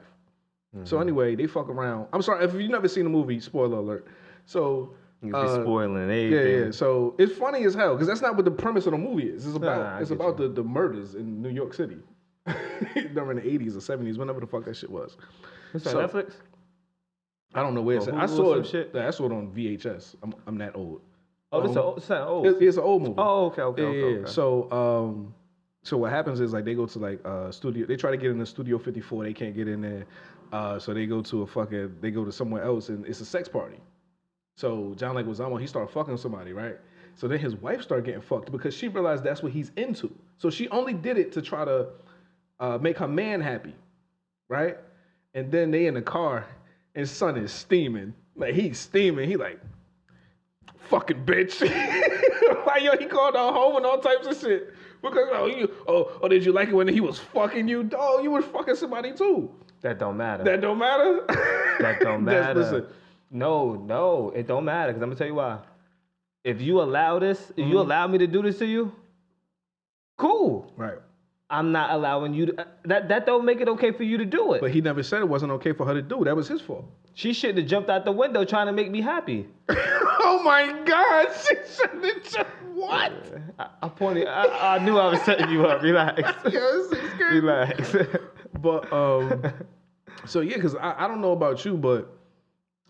[SPEAKER 3] Mm-hmm. So anyway, they fuck around. I'm sorry if you've never seen the movie. Spoiler alert. So.
[SPEAKER 2] You be spoiling everything.
[SPEAKER 3] Yeah. So it's funny as hell because that's not what the premise of the movie is. It's about the murders in New York City during the 80s or 70s, whenever the fuck that shit was.
[SPEAKER 2] It's on Netflix?
[SPEAKER 3] I don't know where it's at. I
[SPEAKER 2] Hulu
[SPEAKER 3] saw
[SPEAKER 2] or
[SPEAKER 3] it.
[SPEAKER 2] some shit?
[SPEAKER 3] I saw it on VHS. I'm that old.
[SPEAKER 2] Oh, this is old.
[SPEAKER 3] It's an old movie.
[SPEAKER 2] Oh, okay.
[SPEAKER 3] Yeah. So what happens is like they go to like studio. They try to get in the Studio 54. They can't get in there. So they go to somewhere else, and it's a sex party. So John Leguizamo, he started fucking somebody, right? So then his wife started getting fucked because she realized that's what he's into. So she only did it to try to make her man happy, right? And then they in the car, and son is steaming. Like he's steaming. He like, fucking bitch. Like yo, he called her home and all types of shit. Because did you like it when he was fucking you? Oh, you was fucking somebody too.
[SPEAKER 2] That don't matter.
[SPEAKER 3] That don't matter?
[SPEAKER 2] That don't matter.
[SPEAKER 3] Listen.
[SPEAKER 2] No, it don't matter. Because I'm going to tell you why. If you allow this, if you allow me to do this to you, cool.
[SPEAKER 3] Right.
[SPEAKER 2] I'm not allowing you to. That don't make it okay for you to do it.
[SPEAKER 3] But he never said it wasn't okay for her to do. That was his fault.
[SPEAKER 2] She shouldn't have jumped out the window trying to make me happy.
[SPEAKER 3] Oh my God. She shouldn't have jumped. What?
[SPEAKER 2] I pointed. I knew I was setting you up. Relax.
[SPEAKER 3] Yes,
[SPEAKER 2] Relax.
[SPEAKER 3] But, so yeah, because I don't know about you, but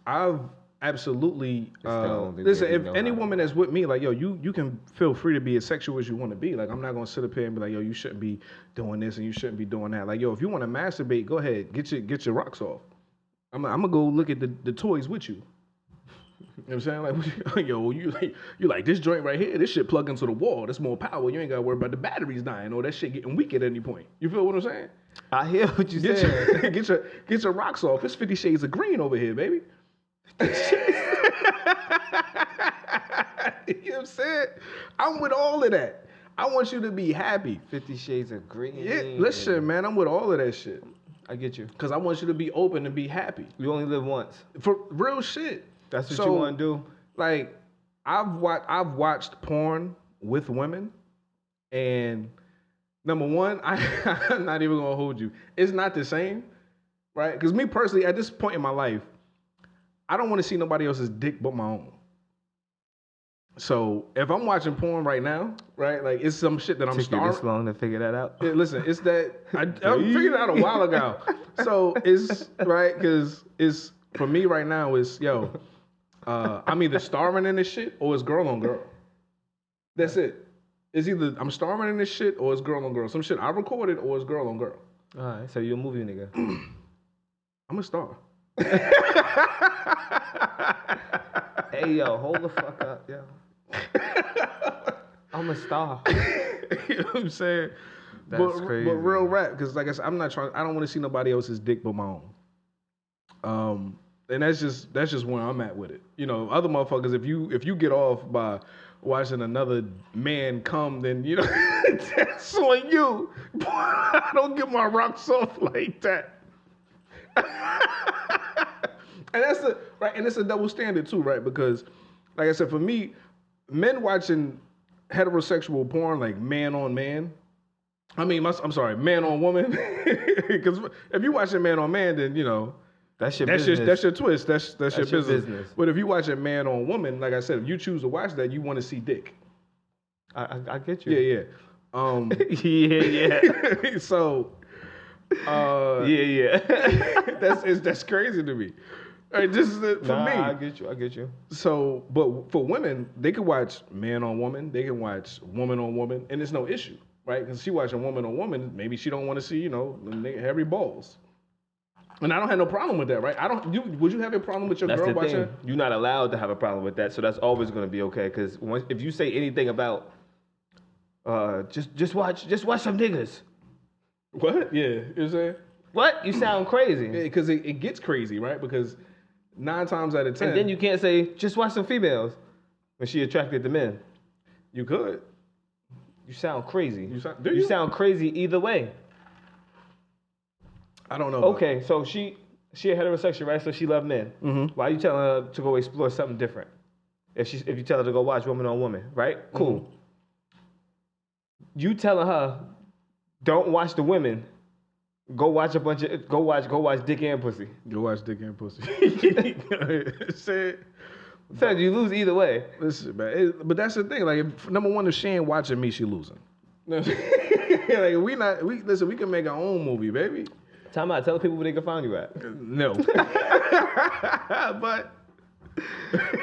[SPEAKER 3] I've absolutely listen. If any woman that's with me, like yo, you can feel free to be as sexual as you want to be. Like I'm not gonna sit up here and be like, yo, you shouldn't be doing this and you shouldn't be doing that. Like yo, if you want to masturbate, go ahead, get your rocks off. I'm gonna go look at the toys with you. You know what I'm saying? Like, yo, you like this joint right here? This shit plug into the wall. That's more power. You ain't gotta worry about the batteries dying or that shit getting weak at any point. You feel what I'm saying?
[SPEAKER 2] I hear what you said.
[SPEAKER 3] Get your rocks off. It's 50 Shades of Green over here, baby. You know what I'm saying? I'm with all of that. I want you to be happy.
[SPEAKER 2] 50 Shades of Green.
[SPEAKER 3] Yeah, listen, man, I'm with all of that shit.
[SPEAKER 2] I get you.
[SPEAKER 3] Because I want you to be open and be happy.
[SPEAKER 2] You only live once.
[SPEAKER 3] For real shit.
[SPEAKER 2] That's what you want to do?
[SPEAKER 3] Like, I've watched porn with women, and number one, I'm not even going to hold you. It's not the same, right? Because me personally, at this point in my life, I don't want to see nobody else's dick but my own. So if I'm watching porn right now, right, like it's some shit that I'm starving.
[SPEAKER 2] Took you this long to figure that out?
[SPEAKER 3] Yeah, listen, it's that I figured it out a while ago. So it's right because it's for me right now. It's yo, I'm either starving in this shit or it's girl on girl. That's it. It's either I'm starving in this shit or it's girl on girl. Some shit I recorded or it's girl on girl.
[SPEAKER 2] All right, so you're a movie nigga.
[SPEAKER 3] I'm a star.
[SPEAKER 2] Hey yo, hold the fuck up, yo. I'm a star.
[SPEAKER 3] You know what I'm saying?
[SPEAKER 2] That's crazy.
[SPEAKER 3] But real rap, because like I said, I don't want to see nobody else's dick but my own. And that's just where I'm at with it. You know, other motherfuckers, if you get off by watching another man come, then you know that's on you. Boy, I don't get my rocks off like that. And that's and it's a double standard too, right? Because, like I said, for me, men watching heterosexual porn, like man on man. I'm sorry, man on woman. Because if you watching man on man, then you know
[SPEAKER 2] that's your business.
[SPEAKER 3] That's your twist. That's your
[SPEAKER 2] business.
[SPEAKER 3] But if you watching man on woman, like I said, if you choose to watch that, you want to see dick.
[SPEAKER 2] I get you.
[SPEAKER 3] Yeah.
[SPEAKER 2] Yeah.
[SPEAKER 3] So.
[SPEAKER 2] Yeah.
[SPEAKER 3] That's crazy to me. Right, this is it for me.
[SPEAKER 2] I get you.
[SPEAKER 3] So, but for women, they can watch man on woman, they can watch woman on woman, and it's no issue, right? Because she watching woman on woman, maybe she don't want to see, you know, hairy balls. And I don't have no problem with that, right? Would you have a problem with your girl watching?
[SPEAKER 2] Thing. You're not allowed to have a problem with that, so that's always going to be okay. Because if you say anything about just watch some niggas.
[SPEAKER 3] What? Yeah, you know what I'm saying?
[SPEAKER 2] What? You sound crazy.
[SPEAKER 3] Yeah, because it gets crazy, right? Because 9 times out of 10.
[SPEAKER 2] And then you can't say, just watch some females when she attracted to men.
[SPEAKER 3] You could.
[SPEAKER 2] You sound crazy.
[SPEAKER 3] Do you?
[SPEAKER 2] Sound crazy either way.
[SPEAKER 3] I don't know.
[SPEAKER 2] Okay, so she a heterosexual, right? So she loves men. Mm-hmm. Why are you telling her to go explore something different? If you tell her to go watch woman on woman, right? Cool. Mm-hmm. You telling her, don't watch the women. Go watch dick and pussy.
[SPEAKER 3] Go watch dick and pussy.
[SPEAKER 2] Said you lose either way.
[SPEAKER 3] Listen, man. But that's the thing. Like, number one, if she ain't watching me, she losing. Like we can make our own movie, baby.
[SPEAKER 2] Time out. Tell people where they can find you at.
[SPEAKER 3] No. But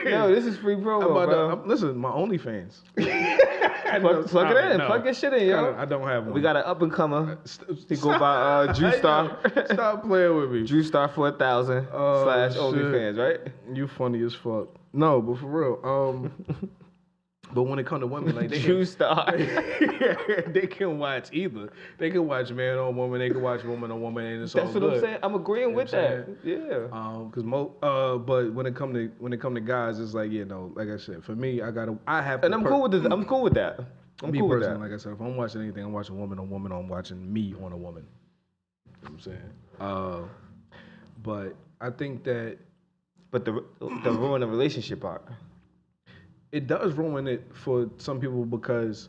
[SPEAKER 2] No, this is free promo, bro.
[SPEAKER 3] Listen, my OnlyFans.
[SPEAKER 2] Plug it in. No. Plug your shit in, yo.
[SPEAKER 3] I don't have one.
[SPEAKER 2] We got an up and comer. He go by Juice Star.
[SPEAKER 3] Stop playing with me.
[SPEAKER 2] Juice Star 4000 / OnlyFans, right?
[SPEAKER 3] You funny as fuck. No, but for real. But when it comes to women, like
[SPEAKER 2] Juice Star,
[SPEAKER 3] they can watch either. They can watch man on woman. They can watch woman on woman, and it's all good.
[SPEAKER 2] That's what I'm saying. I'm agreeing with that. Yeah.
[SPEAKER 3] But when it come to guys, it's like like I said, for me, I have.
[SPEAKER 2] And I'm cool with this. I'm cool with that. I'm cool with that.
[SPEAKER 3] Like I said, if I'm watching anything, I'm watching woman on woman. I'm watching me on a woman. You know what I'm saying? But I think that.
[SPEAKER 2] But the ruin the relationship part.
[SPEAKER 3] It does ruin it for some people because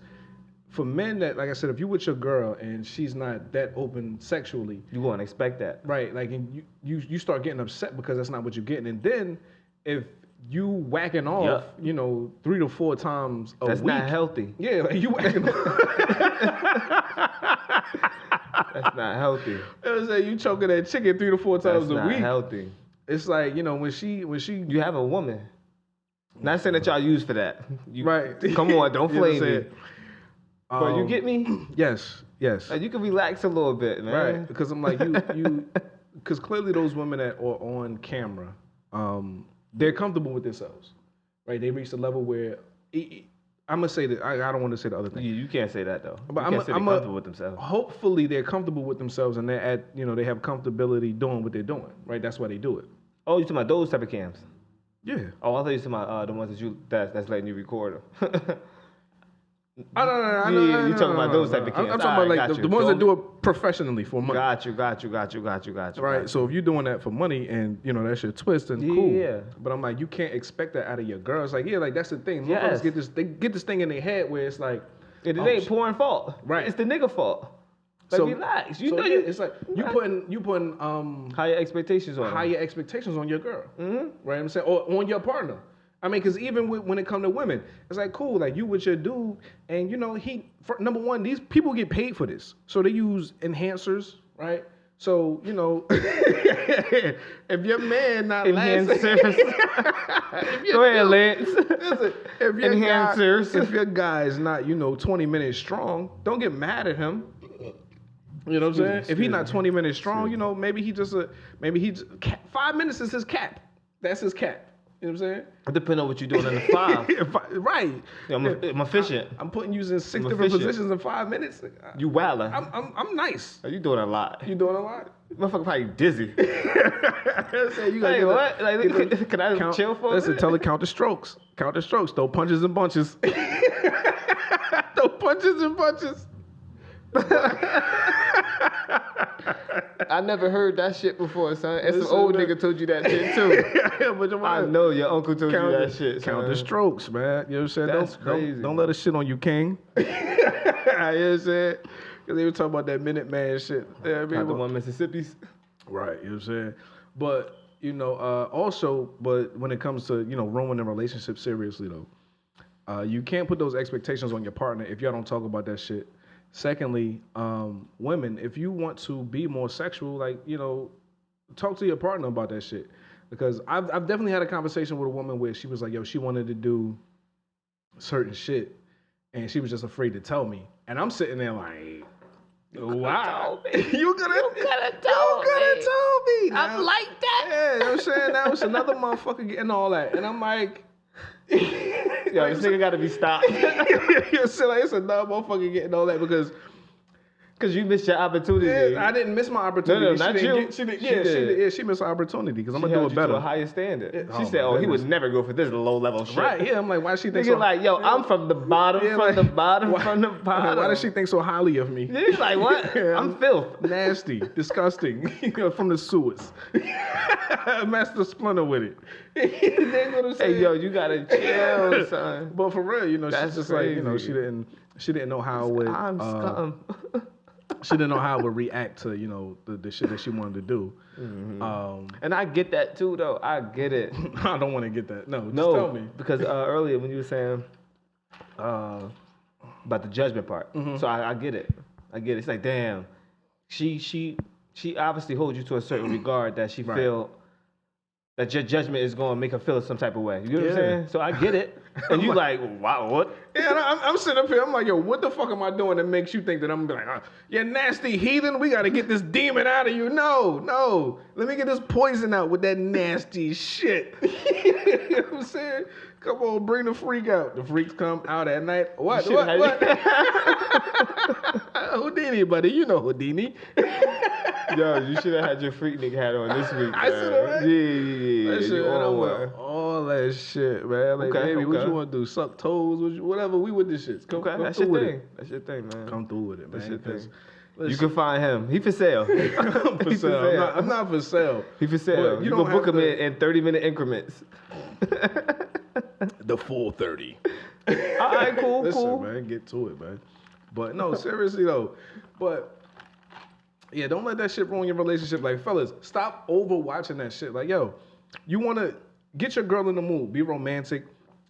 [SPEAKER 3] for men that, like I said, if you with your girl and she's not that open sexually,
[SPEAKER 2] you won't expect that,
[SPEAKER 3] right? Like, and you start getting upset because that's not what you're getting, and then if you whacking off, 3 to 4 times a week,
[SPEAKER 2] that's not healthy.
[SPEAKER 3] Yeah, like you whacking off.
[SPEAKER 2] That's not healthy.
[SPEAKER 3] I was saying you choking that chicken 3 to 4 times a week.
[SPEAKER 2] That's not healthy.
[SPEAKER 3] It's like when she
[SPEAKER 2] you have a woman. Not saying that y'all use for that.
[SPEAKER 3] Right.
[SPEAKER 2] Come on, don't flame me. But you get me?
[SPEAKER 3] Yes. Like,
[SPEAKER 2] you can relax a little bit, man.
[SPEAKER 3] Right. Because I'm like, because clearly those women that are on camera, they're comfortable with themselves, right? They reach the level where, I'm going to say that, I don't want to say the other thing.
[SPEAKER 2] You can't say that, though.
[SPEAKER 3] But
[SPEAKER 2] you can't say they're comfortable with themselves.
[SPEAKER 3] Hopefully they're comfortable with themselves and they're at, they have comfortability doing what they're doing, right? That's why they do it.
[SPEAKER 2] Oh, you talking about those type of cams?
[SPEAKER 3] Yeah.
[SPEAKER 2] Oh, I thought you were talking about the ones that's letting you record them.
[SPEAKER 3] No.
[SPEAKER 2] You talking about those type of cams?
[SPEAKER 3] I'm talking about like the ones that do it professionally for money.
[SPEAKER 2] Got you.
[SPEAKER 3] Right. So if you're doing that for money and that's your twist, then cool.
[SPEAKER 2] Yeah.
[SPEAKER 3] But I'm like, you can't expect that out of your girl. It's like, like that's the thing.
[SPEAKER 2] Yes.
[SPEAKER 3] They get this thing in their head where it's like,
[SPEAKER 2] it ain't porn fault.
[SPEAKER 3] Right.
[SPEAKER 2] It's the nigga fault. Like, relax.
[SPEAKER 3] It's like you putting
[SPEAKER 2] higher expectations on
[SPEAKER 3] your girl.
[SPEAKER 2] Mm-hmm.
[SPEAKER 3] Right. I'm saying, or on your partner. I mean, because even when it comes to women, it's like, cool, like you with your dude, and number one, these people get paid for this, so they use enhancers, right? So if your man not
[SPEAKER 2] enhancers, go ahead, Lance.
[SPEAKER 3] Listen, if your guy is not 20 minutes strong, don't get mad at him. You know what I'm saying? If he's not 20 minutes strong, maybe he's 5 minutes is his cap. That's his cap. You know what I'm saying?
[SPEAKER 2] It depends on what you're doing in the 5.
[SPEAKER 3] Right.
[SPEAKER 2] Yeah, I'm efficient.
[SPEAKER 3] I'm putting you in 6 different positions in 5 minutes.
[SPEAKER 2] You wildin'.
[SPEAKER 3] I'm nice.
[SPEAKER 2] You doing a lot.
[SPEAKER 3] You doing a lot?
[SPEAKER 2] Motherfucker probably dizzy.
[SPEAKER 3] Hey,
[SPEAKER 2] what? Can I chill for a minute?
[SPEAKER 3] Tell her count the strokes. Count the strokes. Throw punches and bunches. Throw punches and bunches.
[SPEAKER 2] I never heard that shit before, son. And some old nigga told you that shit too.
[SPEAKER 3] But
[SPEAKER 2] I know your uncle told you that shit.
[SPEAKER 3] Count the strokes, man. You know what I'm saying?
[SPEAKER 2] That's crazy.
[SPEAKER 3] Don't let us shit on you, King. You know what I'm saying? Because they were talking about that Minute Man shit. Yeah, I mean,
[SPEAKER 2] the one Mississippi's.
[SPEAKER 3] Right, you know what I'm saying? But, also, but when it comes to, ruining relationships seriously, though, you can't put those expectations on your partner if y'all don't talk about that shit. Secondly, women, if you want to be more sexual, talk to your partner about that shit. Because I've definitely had a conversation with a woman where she was like, she wanted to do certain shit, and she was just afraid to tell me. And I'm sitting there like, wow, you gotta tell me.
[SPEAKER 2] I'm like that.
[SPEAKER 3] Yeah, you know what I'm saying? Now it's another motherfucker getting all that, and I'm like,
[SPEAKER 2] yo, this nigga gotta be stopped.
[SPEAKER 3] It's another motherfucker getting all that because
[SPEAKER 2] you missed your opportunity.
[SPEAKER 3] Yeah, I didn't miss my opportunity.
[SPEAKER 2] No, not you.
[SPEAKER 3] She did. She missed her opportunity because I'm gonna do it better.
[SPEAKER 2] To a higher standard. She said, he would never go for this low level shit.
[SPEAKER 3] Right? Yeah. I'm like, why does she think
[SPEAKER 2] so? Like, yo, I'm from the bottom, from the bottom.
[SPEAKER 3] Why does she think so highly of me?
[SPEAKER 2] He's like, what? I'm filth,
[SPEAKER 3] nasty, disgusting. From the sewers. Master Splinter with it.
[SPEAKER 2] Hey, yo, you gotta chill, son.
[SPEAKER 3] But for real, she's just crazy. Like, she didn't know how it would.
[SPEAKER 2] I'm scum.
[SPEAKER 3] She didn't know how it would react to, the shit that she wanted to do.
[SPEAKER 2] Mm-hmm. And I get that too, though. I get it.
[SPEAKER 3] I don't want to get that. No, just tell me.
[SPEAKER 2] Because earlier when you were saying about the judgment part, so I get it. It's like, damn, she she obviously holds you to a certain regard that she feel that your judgment is going to make her feel some type of way. You know what I'm saying? So I get it. And you like, wow, what?
[SPEAKER 3] Yeah, and I'm sitting up here. I'm like, yo, what the fuck am I doing that makes you think that I'm gonna be like, you nasty heathen? We gotta get this demon out of you. No. Let me get this poison out with that nasty shit. You know what I'm saying? Come on, bring the freak out. The freaks come out at night. What? Houdini, buddy. You know Houdini.
[SPEAKER 2] Yo, you should have had your freak nigga hat on this week.
[SPEAKER 3] I should have, right?
[SPEAKER 2] Yeah.
[SPEAKER 3] That shit, all that shit, man. Like, baby, what you want to do? Suck toes? Whatever. We with this shit. Come
[SPEAKER 2] That's
[SPEAKER 3] through
[SPEAKER 2] your
[SPEAKER 3] with
[SPEAKER 2] thing.
[SPEAKER 3] it.
[SPEAKER 2] That's your thing, man.
[SPEAKER 3] Come through with it, man.
[SPEAKER 2] That's your thing.
[SPEAKER 3] Listen,
[SPEAKER 2] you can find him. He for sale.
[SPEAKER 3] I'm for sale. I'm not for sale.
[SPEAKER 2] He for sale.
[SPEAKER 3] But
[SPEAKER 2] you can book him in 30-minute increments.
[SPEAKER 3] The full 30.
[SPEAKER 2] All right, cool.
[SPEAKER 3] Listen, man, get to it, man. But no, seriously though. But yeah, don't let that shit ruin your relationship. Like, fellas, stop overwatching that shit. Like, yo, you want to get your girl in the mood, be romantic.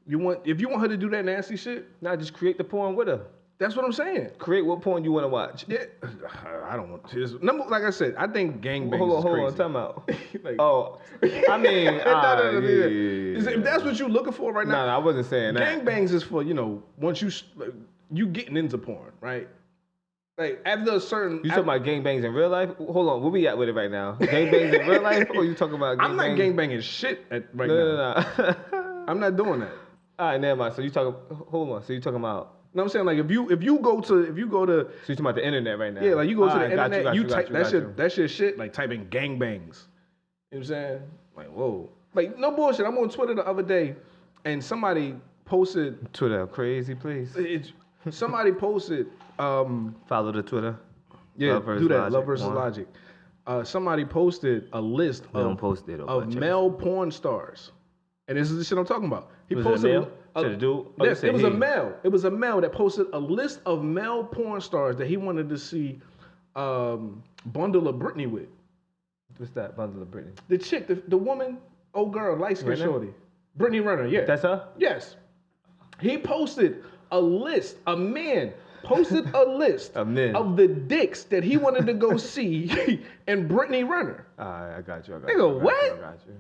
[SPEAKER 3] If you want her to do that nasty shit,
[SPEAKER 2] nah, just create the porn with her.
[SPEAKER 3] That's what I'm saying.
[SPEAKER 2] Create what porn you want to watch.
[SPEAKER 3] Yeah, I don't want to. Like I said, I think gangbang
[SPEAKER 2] Hold on, time out. Like, I mean,
[SPEAKER 3] if that's what you're looking for right now.
[SPEAKER 2] No, I wasn't saying that.
[SPEAKER 3] Gangbangs is for, once you getting into porn, right? Like, after a certain...
[SPEAKER 2] You talking about gangbangs in real life? Hold on, where we at with it right now? Gangbangs in real life, or you talking about gangbangs?
[SPEAKER 3] I'm not gangbanging shit right now.
[SPEAKER 2] No.
[SPEAKER 3] I'm not doing that.
[SPEAKER 2] All right, never mind. So you talking... Hold on. So you talking about...
[SPEAKER 3] No, I'm saying, like, if you go to...
[SPEAKER 2] So you talking about the internet right now?
[SPEAKER 3] Yeah, like, you go to the internet, you type
[SPEAKER 2] that shit.
[SPEAKER 3] That's your shit, like, typing gangbangs. You know what I'm saying? Like, whoa. Like, no bullshit. I'm on Twitter the other day, and somebody posted...
[SPEAKER 2] Twitter, crazy place.
[SPEAKER 3] Somebody posted...
[SPEAKER 2] Follow the Twitter.
[SPEAKER 3] Yeah, do that. Love versus Logic. Somebody posted a list of male porn stars, and this is the shit I'm talking about. He posted
[SPEAKER 2] a male?
[SPEAKER 3] Yes, it was a male. It was a male that posted a list of male porn stars that he wanted to see bundle of Britney with.
[SPEAKER 2] What's that bundle of Britney?
[SPEAKER 3] The chick, the woman, old girl, light skin shorty, Britney Renner. Yeah,
[SPEAKER 2] that's her.
[SPEAKER 3] Yes, he posted a list. A man posted a list of the dicks that he wanted to go see in Britney Renner.
[SPEAKER 2] I got you.
[SPEAKER 3] Nigga, what?
[SPEAKER 2] I got you.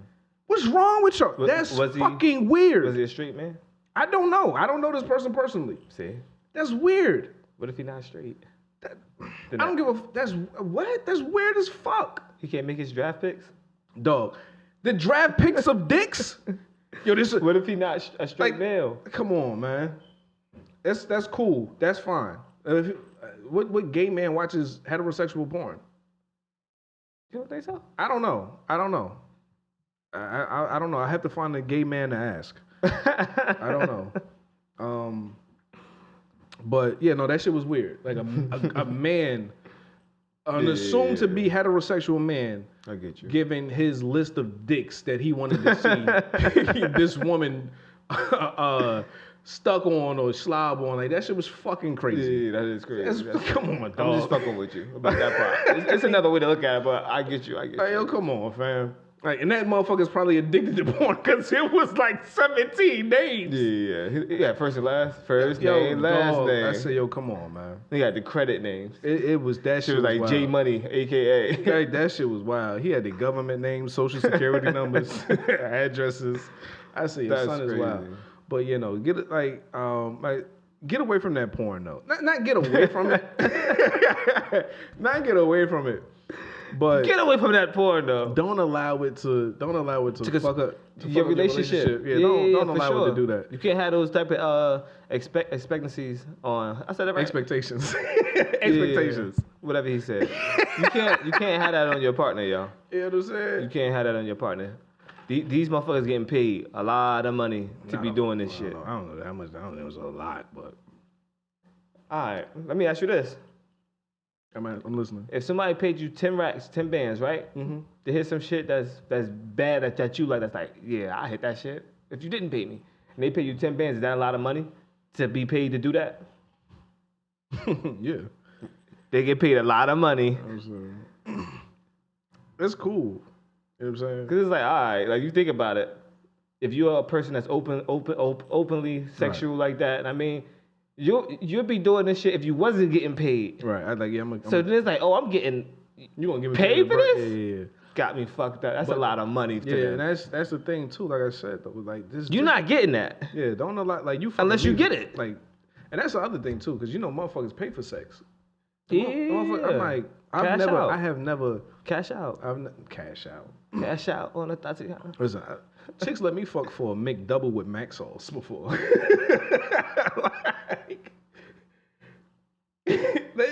[SPEAKER 3] What's wrong with y'all? That's fucking weird.
[SPEAKER 2] Was he a straight man?
[SPEAKER 3] I don't know. I don't know this person personally.
[SPEAKER 2] See?
[SPEAKER 3] That's weird.
[SPEAKER 2] What if he's not straight?
[SPEAKER 3] I don't give a... That's what? That's weird as fuck.
[SPEAKER 2] He can't make his draft picks?
[SPEAKER 3] Dog. The draft picks of dicks? Yo, this is...
[SPEAKER 2] What if he not a straight male?
[SPEAKER 3] Come on, man. That's cool. That's fine. What gay man watches heterosexual porn?
[SPEAKER 2] You don't think so?
[SPEAKER 3] I don't know. I don't know. I have to find a gay man to ask. I don't know. But yeah, no, that shit was weird. Like a man, an assumed to be heterosexual man,
[SPEAKER 2] I get you,
[SPEAKER 3] giving his list of dicks that he wanted to see this woman stuck on or slob on. Like, that shit was fucking crazy.
[SPEAKER 2] Yeah, that is crazy.
[SPEAKER 3] Come on, dog.
[SPEAKER 2] I'm just fucking with you about that part. It's another way to look at it, but I get you.
[SPEAKER 3] Hey, yo, come on, fam. Like, and that motherfucker's probably addicted to porn because it was like 17 names.
[SPEAKER 2] Yeah. First and last. First name, last name.
[SPEAKER 3] I say, yo, come on, man.
[SPEAKER 2] They got the credit names.
[SPEAKER 3] It was that shit.
[SPEAKER 2] Was like
[SPEAKER 3] wild.
[SPEAKER 2] J Money, AKA.
[SPEAKER 3] Like, that shit was wild. He had the government names, social security numbers, addresses. I say, your son is wild. But get away from that porn though. Not get away from it. Not get away from it. But
[SPEAKER 2] get away from that porn though.
[SPEAKER 3] Don't allow it to fuck up
[SPEAKER 2] your relationship.
[SPEAKER 3] Yeah, don't allow it to do that.
[SPEAKER 2] You can't have those type of expectancies on. I said that right.
[SPEAKER 3] Expectations.
[SPEAKER 2] Expectations. Yeah, whatever he said. You can't have that on your partner, yo.
[SPEAKER 3] You know what I'm saying?
[SPEAKER 2] You can't have that on your partner. These motherfuckers getting paid a lot of money to be doing this shit.
[SPEAKER 3] I don't know how much. I don't think it was a lot, but.
[SPEAKER 2] All right, let me ask you this.
[SPEAKER 3] I'm listening.
[SPEAKER 2] If somebody paid you 10 racks, 10 bands, right? Mm-hmm. To hit some shit that's bad that you like, that's like, yeah, I hit that shit. If you didn't pay me, and they pay you 10 bands, is that a lot of money to be paid to do that?
[SPEAKER 3] Yeah.
[SPEAKER 2] They get paid a lot of money.
[SPEAKER 3] That's cool. You know what I'm saying?
[SPEAKER 2] Because it's like, all right, like you think about it. If you're a person that's openly sexual like that, I mean, you'll be doing this shit if you wasn't getting paid.
[SPEAKER 3] Right.
[SPEAKER 2] So then it's like, oh, I'm getting
[SPEAKER 3] You gonna give it
[SPEAKER 2] pay
[SPEAKER 3] to me
[SPEAKER 2] for this?
[SPEAKER 3] Yeah.
[SPEAKER 2] Got me fucked up. That's a lot of money. To
[SPEAKER 3] Yeah,
[SPEAKER 2] them.
[SPEAKER 3] and that's the thing too. Like I said, though, like this.
[SPEAKER 2] You're not getting that.
[SPEAKER 3] Yeah, don't know like you.
[SPEAKER 2] Unless you
[SPEAKER 3] me,
[SPEAKER 2] get it.
[SPEAKER 3] Like, and that's the other thing too, because motherfuckers pay for sex.
[SPEAKER 2] Yeah.
[SPEAKER 3] I'm like, I have never.
[SPEAKER 2] Cash out.
[SPEAKER 3] Cash out.
[SPEAKER 2] Cash out on a Tatiana.
[SPEAKER 3] Listen, chicks let me fuck for a McDouble with mac sauce before. Like,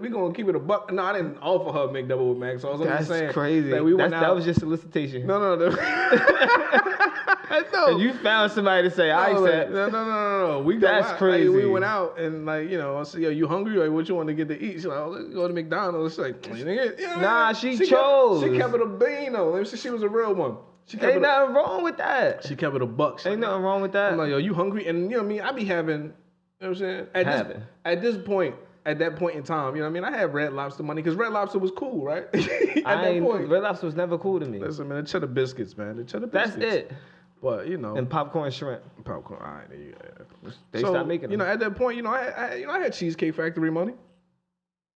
[SPEAKER 3] we gonna keep it a buck. No, I didn't offer her a McDouble with mac sauce.
[SPEAKER 2] That's
[SPEAKER 3] saying
[SPEAKER 2] crazy.
[SPEAKER 3] That
[SPEAKER 2] that was just solicitation.
[SPEAKER 3] No. No.
[SPEAKER 2] And you found somebody to say, I said.
[SPEAKER 3] No.
[SPEAKER 2] That's crazy.
[SPEAKER 3] Like, we went out and I said, yo, you hungry? Like, what you want to get to eat? She's like, oh, let's go to McDonald's. Like,
[SPEAKER 2] nah, she chose.
[SPEAKER 3] She kept it a bean though. Let me see, she was a real one.
[SPEAKER 2] Ain't nothing wrong with that.
[SPEAKER 3] She kept it a buck.
[SPEAKER 2] Ain't nothing wrong with that.
[SPEAKER 3] I'm like, yo, you hungry? And you know what I mean? I be having, you know what I'm saying? At that point in time, you know what I mean? I had Red Lobster money because Red Lobster was cool, right? That point.
[SPEAKER 2] Red Lobster was never cool to me.
[SPEAKER 3] Listen, man, the cheddar biscuits, man. The cheddar biscuits.
[SPEAKER 2] That's it.
[SPEAKER 3] But,
[SPEAKER 2] And popcorn shrimp.
[SPEAKER 3] Popcorn, all right, there you go.
[SPEAKER 2] They stopped making them.
[SPEAKER 3] At that point, I had Cheesecake Factory money.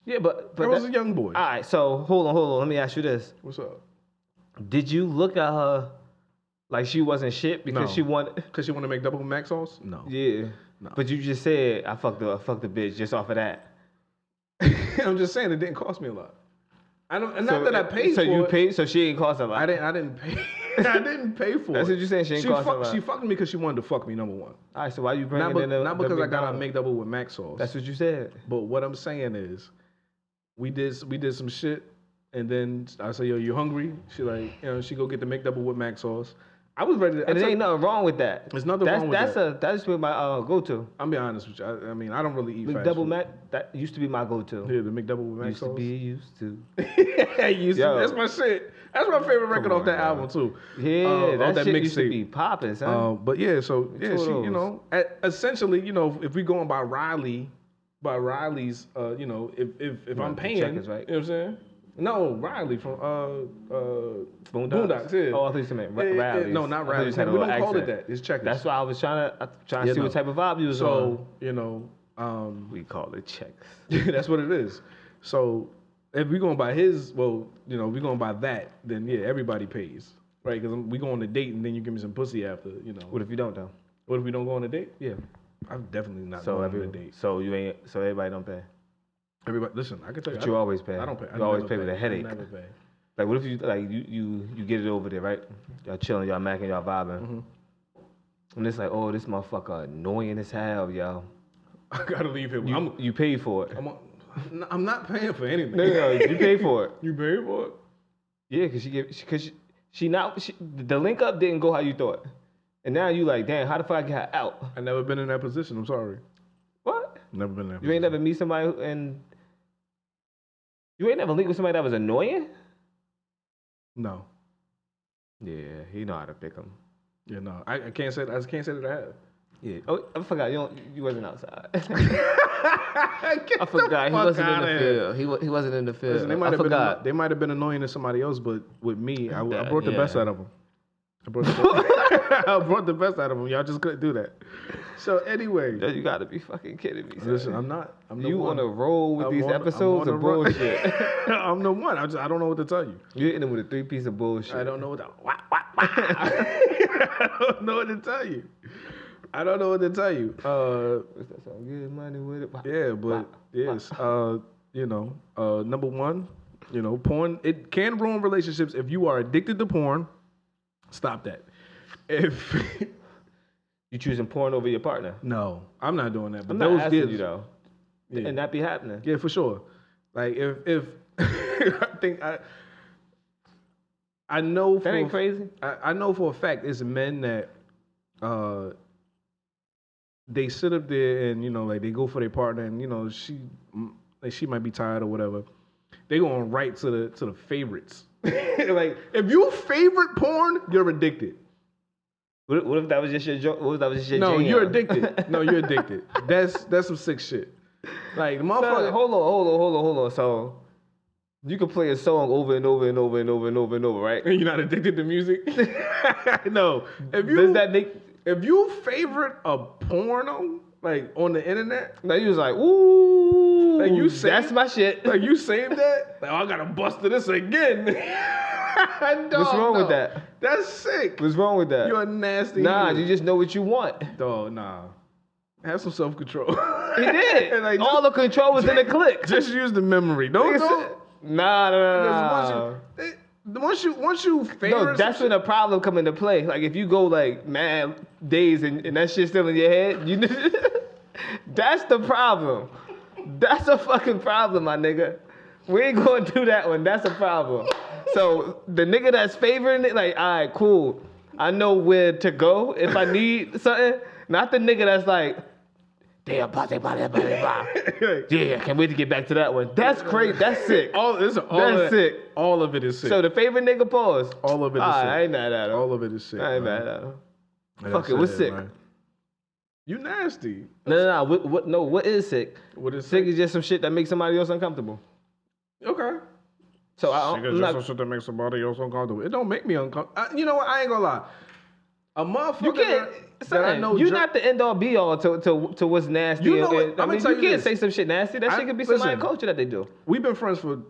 [SPEAKER 2] Yeah, but
[SPEAKER 3] I was a young boy.
[SPEAKER 2] All right, so hold on. Let me ask you this.
[SPEAKER 3] What's up?
[SPEAKER 2] Did you look at her like she wasn't shit because she wanted...
[SPEAKER 3] Because she wanted to make double mac sauce? No.
[SPEAKER 2] Yeah.
[SPEAKER 3] No.
[SPEAKER 2] But you just said, I fucked the bitch just off of that.
[SPEAKER 3] I'm just saying it didn't cost me a lot. I paid for it. So
[SPEAKER 2] you paid, so she didn't cost a lot.
[SPEAKER 3] I didn't pay. I didn't pay for it.
[SPEAKER 2] That's what you're saying. She didn't cost a lot.
[SPEAKER 3] She fucked me because she wanted to fuck me. Number one.
[SPEAKER 2] All right. So why you bringing in
[SPEAKER 3] not because I got a McDouble with mac sauce.
[SPEAKER 2] That's what you said.
[SPEAKER 3] But what I'm saying is, we did some shit, and then I say, yo, you hungry? She like, she go get the McDouble with mac sauce. I was ready to.
[SPEAKER 2] And there ain't nothing wrong with that.
[SPEAKER 3] There's nothing wrong with that.
[SPEAKER 2] That's what my go-to.
[SPEAKER 3] I'm be honest with you. I mean, I don't really eat fast
[SPEAKER 2] McDouble
[SPEAKER 3] food.
[SPEAKER 2] Mac, that used to be my go-to.
[SPEAKER 3] Yeah, the McDouble with mac sauce.
[SPEAKER 2] Used to.
[SPEAKER 3] That's my shit. That's my favorite record off that album too.
[SPEAKER 2] Yeah, that shit used to be popping, son.
[SPEAKER 3] But yeah, so yeah, she, essentially, if we going by Riley's, if I'm paying,
[SPEAKER 2] Checkers, right?
[SPEAKER 3] You know what I'm saying? No, Riley from
[SPEAKER 2] Boondocks.
[SPEAKER 3] Yeah.
[SPEAKER 2] Oh, I thought you said Riley's.
[SPEAKER 3] No, not Riley's. We don't call it that. It's Checkers.
[SPEAKER 2] That's why I was trying to see what type of vibe you was on.
[SPEAKER 3] So,
[SPEAKER 2] we call it Checkers.
[SPEAKER 3] That's what it is. So if we going by if we going by that, then yeah, everybody pays, right? Because we go on a date and then you give me some pussy after,
[SPEAKER 2] What if you don't though?
[SPEAKER 3] What if we don't go on a date?
[SPEAKER 2] Yeah.
[SPEAKER 3] I'm definitely not going on a date.
[SPEAKER 2] So so everybody don't pay.
[SPEAKER 3] Everybody, listen, I can tell you.
[SPEAKER 2] But you always pay.
[SPEAKER 3] I don't pay.
[SPEAKER 2] You always pay with a headache.
[SPEAKER 3] I never pay.
[SPEAKER 2] Like, what if you get it over there, right? Y'all chilling, y'all macking, y'all vibing.
[SPEAKER 3] Mm-hmm.
[SPEAKER 2] And it's like, oh, this motherfucker annoying as hell, y'all.
[SPEAKER 3] I gotta leave him.
[SPEAKER 2] You paid for it.
[SPEAKER 3] I'm not paying for anything.
[SPEAKER 2] No, you paid for it.
[SPEAKER 3] You paid for it?
[SPEAKER 2] Yeah, because the link up didn't go how you thought. And now you like, damn, how the fuck I get her out?
[SPEAKER 3] I never been in that position. I'm sorry.
[SPEAKER 2] What?
[SPEAKER 3] Never been in that
[SPEAKER 2] You ain't never meet somebody and you ain't never linked with somebody that was annoying?
[SPEAKER 3] No.
[SPEAKER 2] Yeah, he know how to pick them.
[SPEAKER 3] Yeah, no. I can't say that I have.
[SPEAKER 2] Yeah. Oh, I forgot. You wasn't outside.
[SPEAKER 3] I
[SPEAKER 2] forgot. He wasn't in the field. He wasn't in the field.
[SPEAKER 3] Listen, they might have been annoying to somebody else, but with me, I brought the best out of them. I brought the best out of them. Y'all just couldn't do that. So anyway,
[SPEAKER 2] you gotta be fucking kidding me. Son.
[SPEAKER 3] Listen, I'm not.
[SPEAKER 2] You on a roll with these episodes of bullshit.
[SPEAKER 3] I'm the one. I don't know what to tell you.
[SPEAKER 2] You're in them with a 3-piece of bullshit.
[SPEAKER 3] I don't know what. I don't know what to tell you. I don't know what to tell you.
[SPEAKER 2] What's that song? Good money with it.
[SPEAKER 3] Yeah, but yes. Number one, porn. It can ruin relationships if you are addicted to porn. Stop that. If
[SPEAKER 2] you choosing porn over your partner?
[SPEAKER 3] No, I'm not doing that. But
[SPEAKER 2] I'm not asking you though. Yeah. And that be happening.
[SPEAKER 3] Yeah, for sure. Like if I know
[SPEAKER 2] that ain't crazy.
[SPEAKER 3] I know for a fact it's men that they sit up there and like they go for their partner and she might be tired or whatever. They going right to the favorites. Like if you favorite porn, you're addicted.
[SPEAKER 2] What if that was just your joke? What if that was just your
[SPEAKER 3] No,
[SPEAKER 2] jam?
[SPEAKER 3] you're addicted. No, you're addicted. That's some sick shit. Like the motherfucker.
[SPEAKER 2] Hold on. So you can play a song over and over and over and over and over and over, right?
[SPEAKER 3] And you're not addicted to music? No.
[SPEAKER 2] Does that make?
[SPEAKER 3] If you favorite a porno like on the internet,
[SPEAKER 2] now you was like, ooh.
[SPEAKER 3] Like you saved,
[SPEAKER 2] that's my shit.
[SPEAKER 3] Like you saved that? Like, oh, I gotta bust to this again.
[SPEAKER 2] What's wrong with that?
[SPEAKER 3] That's sick.
[SPEAKER 2] What's wrong with that?
[SPEAKER 3] You're a nasty.
[SPEAKER 2] Nah,
[SPEAKER 3] human.
[SPEAKER 2] you just know what you want.
[SPEAKER 3] Dog, nah. Have some self-control.
[SPEAKER 2] He did.
[SPEAKER 3] Like,
[SPEAKER 2] all the control was in the click.
[SPEAKER 3] Just use the memory. Don't.
[SPEAKER 2] Nah.
[SPEAKER 3] Once you favor.
[SPEAKER 2] No, that's when the problem come into play. Like if you go like mad days and that shit's still in your head, that's the problem. That's a fucking problem, my nigga. We ain't gonna do that one. That's a problem. So the nigga that's favoring it, like, all right, cool. I know where to go if I need something. Not the nigga that's like, damn, blah. Yeah, can't wait to get back to that one. That's crazy. That's sick. That's sick.
[SPEAKER 3] All of it is sick.
[SPEAKER 2] So the favorite nigga pause.
[SPEAKER 3] All of it is sick.
[SPEAKER 2] I ain't mad at him.
[SPEAKER 3] All of it is sick.
[SPEAKER 2] I ain't mad at him. Fuck it, what's sick?
[SPEAKER 3] Man. You nasty.
[SPEAKER 2] No. What is sick?
[SPEAKER 3] What is
[SPEAKER 2] sick? Sick is just some shit that makes somebody else uncomfortable.
[SPEAKER 3] Okay.
[SPEAKER 2] So
[SPEAKER 3] some shit that makes somebody else uncomfortable. It don't make me uncomfortable. You know what? I ain't gonna lie. A motherfucker
[SPEAKER 2] you can't, that I know. You're not the end all be all to what's nasty.
[SPEAKER 3] You know what?
[SPEAKER 2] I mean, you can't say some shit nasty. That shit could be somebody's culture that they do.
[SPEAKER 3] We've been friends for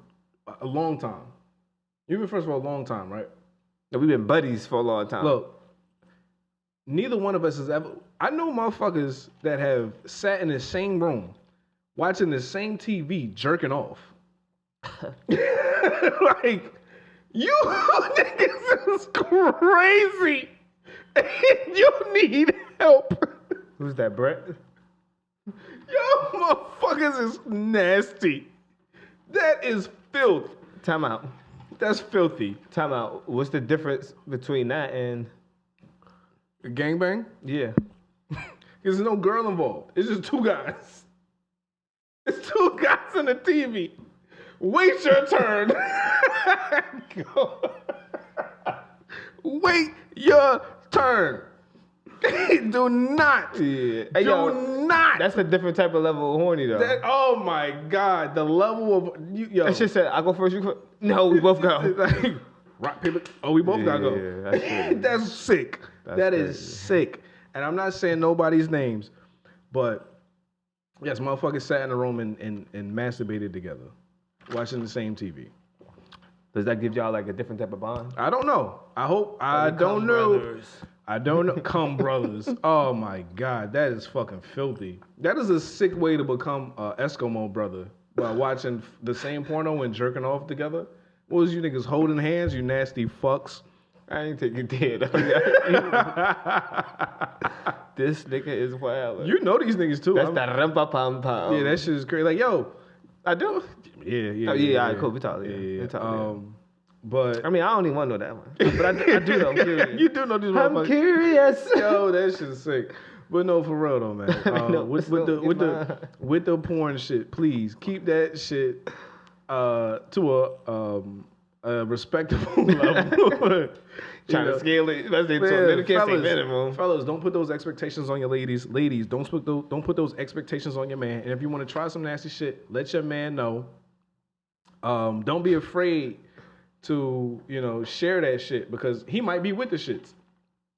[SPEAKER 3] a long time. You've been friends for a long time, right?
[SPEAKER 2] No, we've been buddies for a long time.
[SPEAKER 3] Look, neither one of us has ever. I know motherfuckers that have sat in the same room, watching the same TV, jerking off. Like, you niggas is crazy. You need help.
[SPEAKER 2] Who's that, Brett?
[SPEAKER 3] Yo, motherfuckers is nasty. That is filth.
[SPEAKER 2] Time out.
[SPEAKER 3] That's filthy.
[SPEAKER 2] Time out. What's the difference between that and
[SPEAKER 3] a gangbang?
[SPEAKER 2] Yeah.
[SPEAKER 3] There's no girl involved. It's just two guys. It's two guys on the TV. Wait your turn. Wait your turn. Do not.
[SPEAKER 2] Yeah. Hey,
[SPEAKER 3] do not.
[SPEAKER 2] That's a different type of level of horny, though.
[SPEAKER 3] Oh my God. The level of. Yo.
[SPEAKER 2] That shit said, I go first, you first. No, we both go.
[SPEAKER 3] Like, rock, paper. Oh, we both gotta go.
[SPEAKER 2] Yeah, that's crazy.
[SPEAKER 3] That's sick. That is sick. And I'm not saying nobody's names, but yes, motherfuckers sat in a room and masturbated together, watching the same TV.
[SPEAKER 2] Does that give y'all like a different type of bond?
[SPEAKER 3] I don't know. I don't know. Brothers. I don't know. Come brothers. Oh my God, that is fucking filthy. That is a sick way to become an Eskimo brother by watching the same porno and jerking off together. What was you niggas holding hands? You nasty fucks.
[SPEAKER 2] I ain't think you did. This nigga is wild.
[SPEAKER 3] You know these niggas too.
[SPEAKER 2] That's that rumpa pam pam.
[SPEAKER 3] Yeah, that shit is crazy. Like, yo,
[SPEAKER 2] I do.
[SPEAKER 3] Yeah.
[SPEAKER 2] Oh, yeah, all right, cool. We talk. Yeah.
[SPEAKER 3] But
[SPEAKER 2] I mean, I don't even want to know that one. But I do know. I'm curious.
[SPEAKER 3] You do know these motherfuckers.
[SPEAKER 2] I'm curious.
[SPEAKER 3] Yo, that shit's sick. But no, for real though, man. With the porn shit, please keep that shit to a respectable level.
[SPEAKER 2] Trying to scale it. Let's say
[SPEAKER 3] fellas, don't put those expectations on your ladies. Ladies, don't put those expectations on your man. And if you want to try some nasty shit, let your man know. Don't be afraid to, share that shit because he might be with the shits.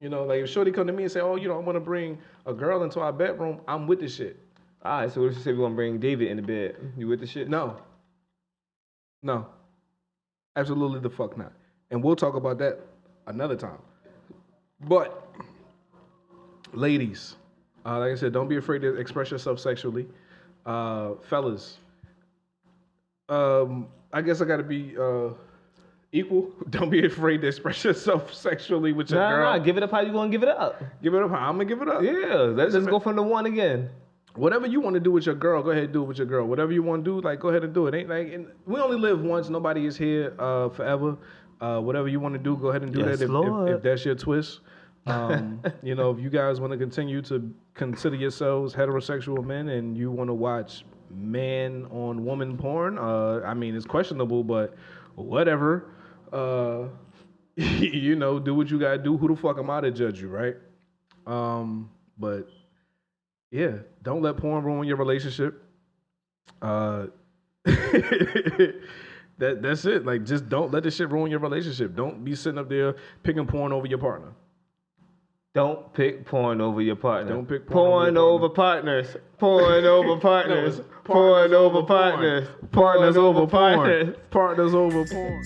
[SPEAKER 3] Like if Shorty come to me and say, oh, I want to bring a girl into our bedroom, I'm with the shit.
[SPEAKER 2] All right, so what if you say we want to bring David in the bed? You with the shit?
[SPEAKER 3] No. Absolutely the fuck not. And we'll talk about that another time. But, ladies, like I said, don't be afraid to express yourself sexually. Fellas, I guess I got to be equal. Don't be afraid to express yourself sexually with your girl.
[SPEAKER 2] Nah, give it up how you going to give it up.
[SPEAKER 3] Give it up how I'm going to give it up.
[SPEAKER 2] Yeah, let's just go from the one again.
[SPEAKER 3] Whatever you want to do with your girl, go ahead and do it with your girl. Whatever you want to do, go ahead and do it. Ain't like we only live once. Nobody is here forever. Whatever you want to do, go ahead and do that. If that's your twist. If you guys want to continue to consider yourselves heterosexual men and you want to watch man on woman porn, it's questionable, but whatever. Do what you gotta do. Who the fuck am I to judge you, right? But yeah, don't let porn ruin your relationship. That's it. Like, just don't let this shit ruin your relationship. Don't be sitting up there picking porn over your partner.
[SPEAKER 2] Don't pick porn over your partner.
[SPEAKER 3] Don't pick porn
[SPEAKER 2] over partners. Porn over partners. Porn over partners.
[SPEAKER 3] Partners over porn.
[SPEAKER 2] Partners.
[SPEAKER 3] Partners over porn.